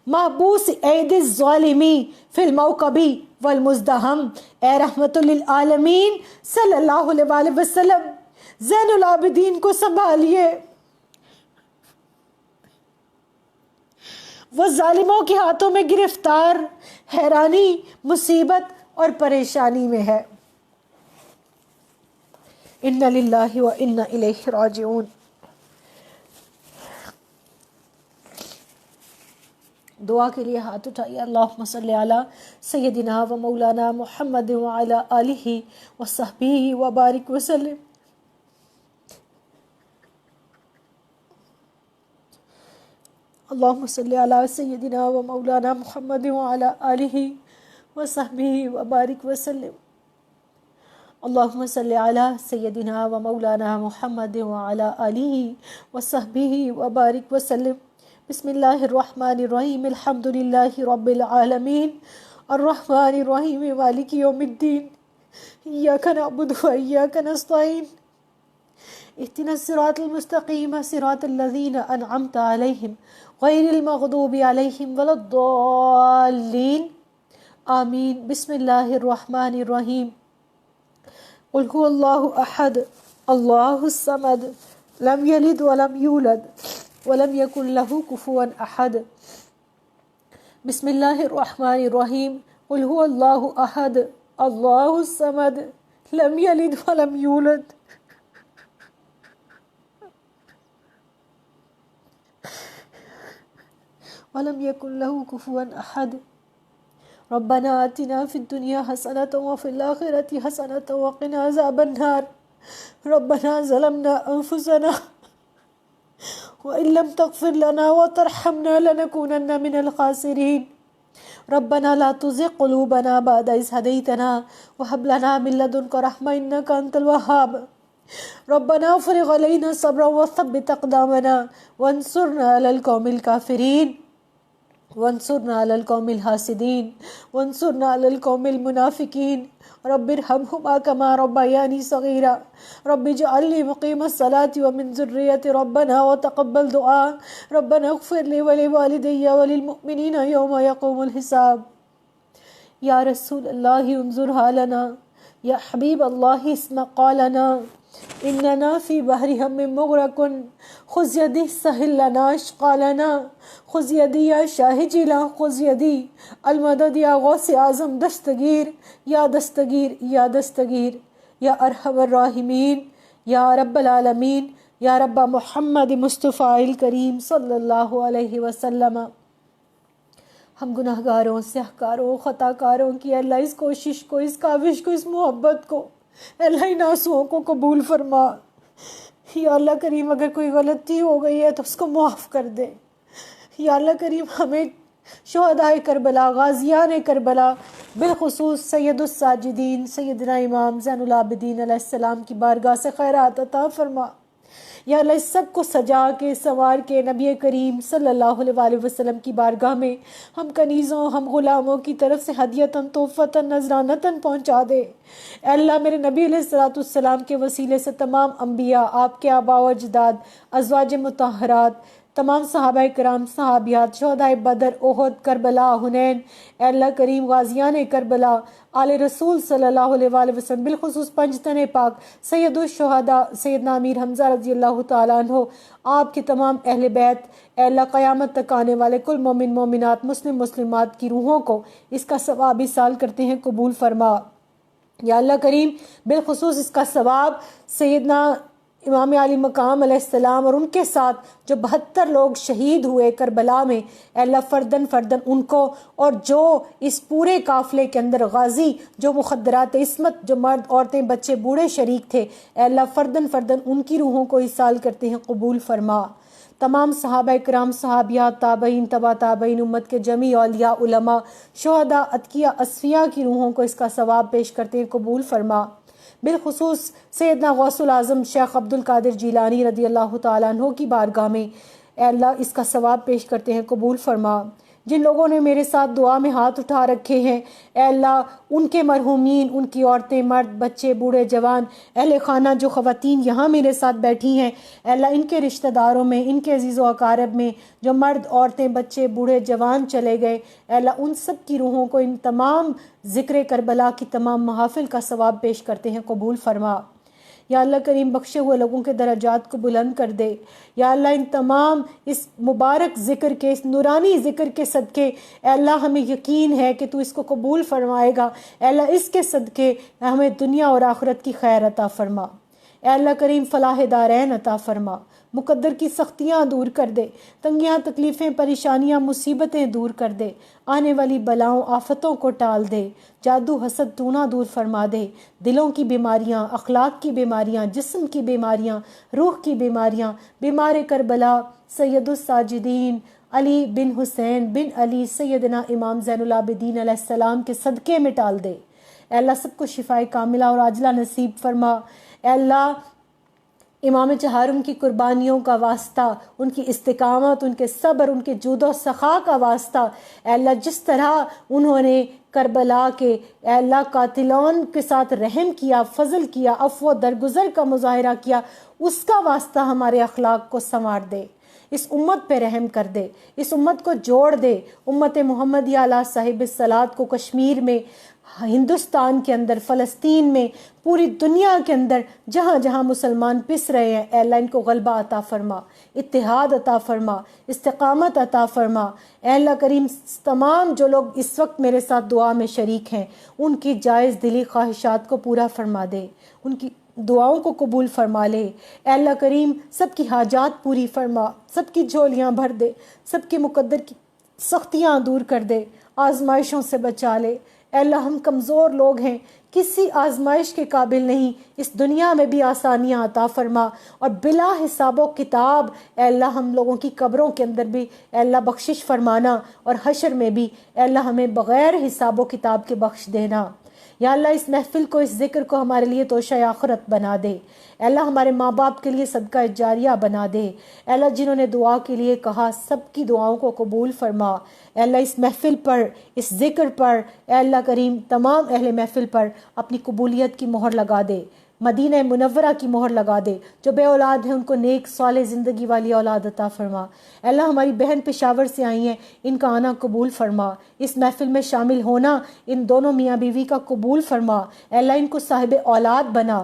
Speaker 1: محبوس عید الظالمی فی الموکبی والمزدہم۔ اے رحمت للعالمین صلی اللہ علیہ وآلہ وسلم، زین العابدین کو سنبھالیے، وہ ظالموں کے ہاتھوں میں گرفتار، حیرانی، مصیبت اور پریشانی میں ہے۔ اِنَّ لِلَّهِ وَإِنَّ إِلَيْهِ راجعون۔ دعا کے لیے ہاتھ اٹھائیے۔ اللہم صلی علی سیدنا و مولانا محمد وعلی آلہ وصحبہ وبارک وسلم۔ اللہم صلی علی سیدنا و مولانا محمد وعلی آلہ وصحبہ وبارک وسلم۔ اللہم صلی علی سیدنا و مولانا محمد وعلی آلہ وصحبہ وبارک وسلم۔ بسم اللہ الرحمن الرحیم، الحمد للہ رب العالمین، الرحمن الرحیم، مالک یوم الدین، ایاک نعبد و ایاک نستعین، اهدنا الصراط المستقیم صراط الذین انعمت علیہم غیر المغضوب علیہم ولا الضالین، آمین۔ بسم اللہ الرحمن الرحیم، قل هو اللہ احد اللہ الصمد لم یلد ولم یولد ولم یکن له کفوا احد۔ بسم اللہ الرحمن الرحیم، قل هو اللہ احد اللہ الصمد لم یلد ولم یولد ولم یکن له کفوا احد۔ ربنا آتنا فی الدنیا حسنۃ وفی الآخرۃ حسنۃ وقنا عذاب النار۔ ربنا ظلمنا انفسنا وإن لم تغفر لنا وترحمنا لنكونن من الخاسرین۔ ربنا لا تزغ قلوبنا بعد إذ هديتنا وهب لنا من لدنك رحمة إنك أنت الوهاب۔ ربنا افرغ علينا صبرا وثبت أقدامنا وانصرنا على القوم الكافرين وانصرنا على القوم الحاسدين وانصرنا على القوم المنافقين۔ رب ارحمهما كما ربياني صغيرا رب اجعلني مقيم الصلاة ومن ذريتي ربنا وتقبل دعاء ربنا اغفر لي ولوالدي وللمؤمنين يوم يقوم الحساب۔ یا رسول اللہ انظر حالنا، یا حبیب اللہ اسمع قالنا، اننا فی بحر ہم مغرق، خذ یدی سہل لنا اشقالنا، خذ یدی یا شاہجی لا خذ یدی، المدد یا غوث اعظم دستگیر یا دستگیر یا دستگیر، یا ارحم الراحمین، یا رب العالمین، یا رب محمد مصطفیٰ الکریم صلی اللہ علیہ وسلم۔ ہم گناہ گاروں، سیاہکاروں، خطا کاروں کی اللہ اس کوشش کو، اس کاوش کو، اس محبت کو اللہ ان آنسوؤں کو قبول فرما۔ یا اللہ کریم اگر کوئی غلطی ہو گئی ہے تو اس کو معاف کر دے۔ یا اللہ کریم ہمیں شہدائے کربلا، غازیان کربلا، بالخصوص سید الساجدین سیدنا امام زین العابدین علیہ السلام کی بارگاہ سے خیرات عطا فرما۔ یا اللہ اس سب کو سجا کے سنوار کے نبی کریم صلی اللہ علیہ وسلم کی بارگاہ میں ہم کنیزوں، ہم غلاموں کی طرف سے ہدیتاً، تحفتاً، نذرانتاً پہنچا دے۔ اے اللہ میرے نبی علیہ السلام کے وسیلے سے تمام انبیاء، آپ کے آباء و اجداد، ازواج مطہرات، تمام صحابہ کرام، صحابیات، شہدائے بدر، احد، کربلا، حنین، اے اللہ کریم غازیان کربلا، آل رسول صلی اللہ علیہ وسلم، بالخصوص پنجتن پاک سید الشہداء سیدنا امیر حمزہ رضی اللہ تعالیٰ عنہ، آپ کے تمام اہل بیت، اے اللہ قیامت تک آنے والے کل مومن مومنات، مسلم مسلمات کی روحوں کو اس کا ثواب سال کرتے ہیں قبول فرما۔ یا اللہ کریم بالخصوص اس کا ثواب سیدنا امام علی مقام علیہ السلام اور ان کے ساتھ جو 72 لوگ شہید ہوئے کربلا میں، اے اللہ فردن فردن ان کو، اور جو اس پورے قافلے کے اندر غازی جو مخدرات عصمت، جو مرد عورتیں بچے بوڑھے شریک تھے، اے اللہ فردن فردن ان کی روحوں کو اصال کرتے ہیں قبول فرما۔ تمام صحابہ کرام، صحابیات، تابعین، تبع تابعین، امت کے جمیع اولیاء، علماء، شہداء، اتقیاء، اصفیاء کی روحوں کو اس کا ثواب پیش کرتے ہیں قبول فرما۔ بالخصوص سیدنا غوث العظم شیخ عبد القادر جیلانی رضی اللہ تعالیٰ عنہ کی بارگاہ میں اے اللہ اس کا ثواب پیش کرتے ہیں قبول فرما۔ جن لوگوں نے میرے ساتھ دعا میں ہاتھ اٹھا رکھے ہیں، اے اللہ ان کے مرحومین، ان کی عورتیں، مرد، بچے، بوڑھے، جوان، اہل خانہ، جو خواتین یہاں میرے ساتھ بیٹھی ہیں، اے اللہ ان کے رشتہ داروں میں، ان کے عزیز و اقارب میں جو مرد، عورتیں، بچے، بوڑھے، جوان چلے گئے، اے اللہ ان سب کی روحوں کو ان تمام ذکر کربلا کی تمام محافل کا ثواب پیش کرتے ہیں قبول فرما۔ یا اللہ کریم بخشے ہوئے لوگوں کے درجات کو بلند کر دے۔ یا اللہ ان تمام اس مبارک ذکر کے، اس نورانی ذکر کے صدقے، اے اللہ ہمیں یقین ہے کہ تو اس کو قبول فرمائے گا۔ اے اللہ اس کے صدقے ہمیں دنیا اور آخرت کی خیر عطا فرما۔ اے اللہ کریم فلاح دارین عطا فرما، مقدر کی سختیاں دور کر دے، تنگیاں، تکلیفیں، پریشانیاں، مصیبتیں دور کر دے، آنے والی بلاؤں، آفتوں کو ٹال دے، جادو، حسد، ٹونا دور فرما دے، دلوں کی بیماریاں، اخلاق کی بیماریاں، جسم کی بیماریاں، روح کی بیماریاں، بیمار کربلا سید الساجدین علی بن حسین بن علی سیدنا امام زین العابدین علیہ السلام کے صدقے میں ٹال دے۔ اے اللہ سب کو شفائے کاملہ اور عاجلہ نصیب فرما۔ اے اللہ امام چہارم کی قربانیوں کا واسطہ، ان کی استقامت، ان کے صبر، ان کے جود و سخا کا واسطہ، اے اللہ جس طرح انہوں نے کربلا کے اے اللہ قاتلون کے ساتھ رحم کیا، فضل کیا، عفو و درگزر کا مظاہرہ کیا، اس کا واسطہ ہمارے اخلاق کو سنوار دے، اس امت پہ رحم کر دے، اس امت کو جوڑ دے، امت محمدیہ علیہ صاحب الصلاۃ کو کشمیر میں، ہندوستان کے اندر، فلسطین میں، پوری دنیا کے اندر جہاں جہاں مسلمان پس رہے ہیں، اے اللہ ان کو غلبہ عطا فرما، اتحاد عطا فرما، استقامت عطا فرما۔ اے اللہ کریم تمام جو لوگ اس وقت میرے ساتھ دعا میں شریک ہیں، ان کی جائز دلی خواہشات کو پورا فرما دے، ان کی دعاؤں کو قبول فرما لے۔ اے اللہ کریم سب کی حاجات پوری فرما، سب کی جھولیاں بھر دے، سب کے مقدر کی سختیاں دور کر دے، آزمائشوں سے بچا لے۔ اے اللہ ہم کمزور لوگ ہیں، کسی آزمائش کے قابل نہیں، اس دنیا میں بھی آسانیاں عطا فرما، اور بلا حساب و کتاب اے اللہ ہم لوگوں کی قبروں کے اندر بھی اے اللہ بخشش فرمانا، اور حشر میں بھی اے اللہ ہمیں بغیر حساب و کتاب کے بخش دینا۔ یا اللہ اس محفل کو، اس ذکر کو ہمارے لیے توشہ آخرت بنا دے۔ اے اللہ ہمارے ماں باپ کے لیے صدقہ جاریہ بنا دے۔ اے اللہ جنہوں نے دعا کے لیے کہا سب کی دعاؤں کو قبول فرما۔ اے اللہ اس محفل پر، اس ذکر پر اے اللہ کریم تمام اہل محفل پر اپنی قبولیت کی مہر لگا دے، مدینہ منورہ کی مہر لگا دے۔ جو بے اولاد ہیں ان کو نیک صالح زندگی والی اولاد عطا فرما۔ اے اللہ ہماری بہن پشاور سے آئی ہیں، ان کا آنا قبول فرما، اس محفل میں شامل ہونا ان دونوں میاں بیوی کا قبول فرما۔ اے اللہ ان کو صاحب اولاد بنا۔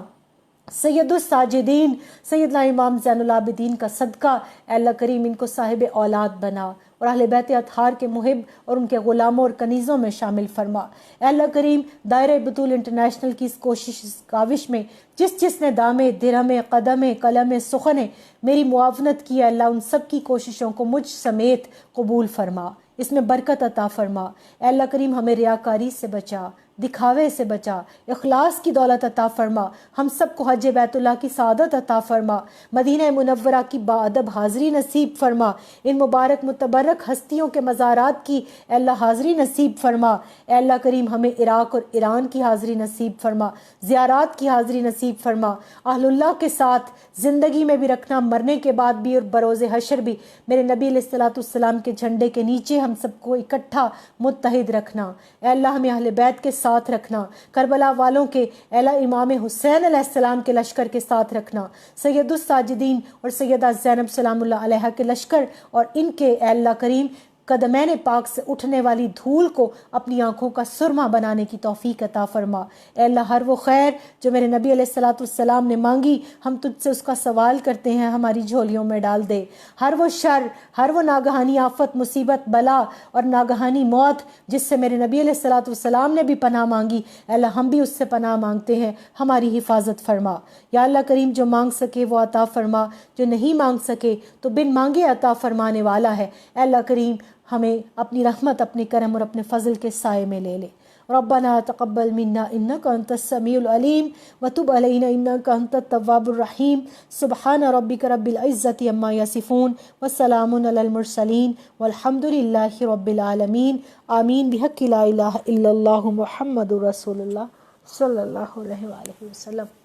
Speaker 1: سید الساجدین سیدنا امام زین العابدین کا صدقہ اے اللہ کریم ان کو صاحب اولاد بنا، اور اہل بیت اطہار کے محب اور ان کے غلاموں اور کنیزوں میں شامل فرما۔ اے اللہ کریم دائرہ بطول انٹرنیشنل کی اس کوشش، اس کاوش میں جس نے دامے، درہمے، قدمے، قلم، سخنے میری معاونت کی، اے اللہ ان سب کی کوششوں کو مجھ سمیت قبول فرما، اس میں برکت عطا فرما۔ اے اللہ کریم ہمیں ریاکاری سے بچا، دکھاوے سے بچا، اخلاص کی دولت عطا فرما، ہم سب کو حج بیت اللہ کی سعادت عطا فرما، مدینہ منورہ کی باادب حاضری نصیب فرما، ان مبارک متبرک ہستیوں کے مزارات کی اے اللہ حاضری نصیب فرما۔ اے اللہ کریم ہمیں عراق اور ایران کی حاضری نصیب فرما، زیارات کی حاضری نصیب فرما، اہل اللہ کے ساتھ زندگی میں بھی رکھنا، مرنے کے بعد بھی اور بروز حشر بھی میرے نبی علیہ الصلوۃ والسلام کے جھنڈے کے نیچے ہم سب کو اکٹھا متحد رکھنا۔ اے اللہ ہمیں اہل بیت کے ساتھ رکھنا، کربلا والوں کے اے اللہ امام حسین علیہ السلام کے لشکر کے ساتھ رکھنا، سید الساجدین اور سیدہ زینب سلام اللہ علیہا کے لشکر، اور ان کے اے اللہ کریم قدمین پاک سے اٹھنے والی دھول کو اپنی آنکھوں کا سرما بنانے کی توفیق عطا فرما۔ اے اللہ ہر وہ خیر جو میرے نبی علیہ الصلوۃ والسلام نے مانگی ہم تجھ سے اس کا سوال کرتے ہیں، ہماری جھولیوں میں ڈال دے۔ ہر وہ شر، ہر وہ ناگہانی آفت، مصیبت، بلا اور ناگہانی موت جس سے میرے نبی علیہ الصلوۃ والسلام نے بھی پناہ مانگی، اے اللہ ہم بھی اس سے پناہ مانگتے ہیں، ہماری حفاظت فرما۔ یا اللہ کریم جو مانگ سکے وہ عطا فرما، جو نہیں مانگ سکے تو بن مانگے عطا فرمانے والا ہے۔ اے اللہ کریم ہمیں اپنی رحمت، اپنے کرم اور اپنے فضل کے سائے میں لے لے۔ ربنا تقبل منا انک انت السمیع العلیم وتب علینا انک انت التواب الرحیم۔ سبحان ربک رب العزۃ عما یصفون وسلام علی المرسلین والحمد للہ رب العالمین۔ آمین بحق لا الہ الا اللہ محمد رسول اللہ صلی اللہ علیہ وآلہ وسلم۔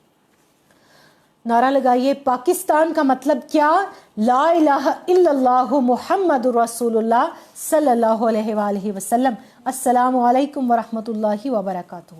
Speaker 1: نعرہ لگائیے، پاکستان کا مطلب کیا؟ لا الہ الا اللہ محمد رسول اللہ صلی اللہ علیہ وآلہ وسلم۔ السلام علیکم ورحمۃ اللہ وبرکاتہ۔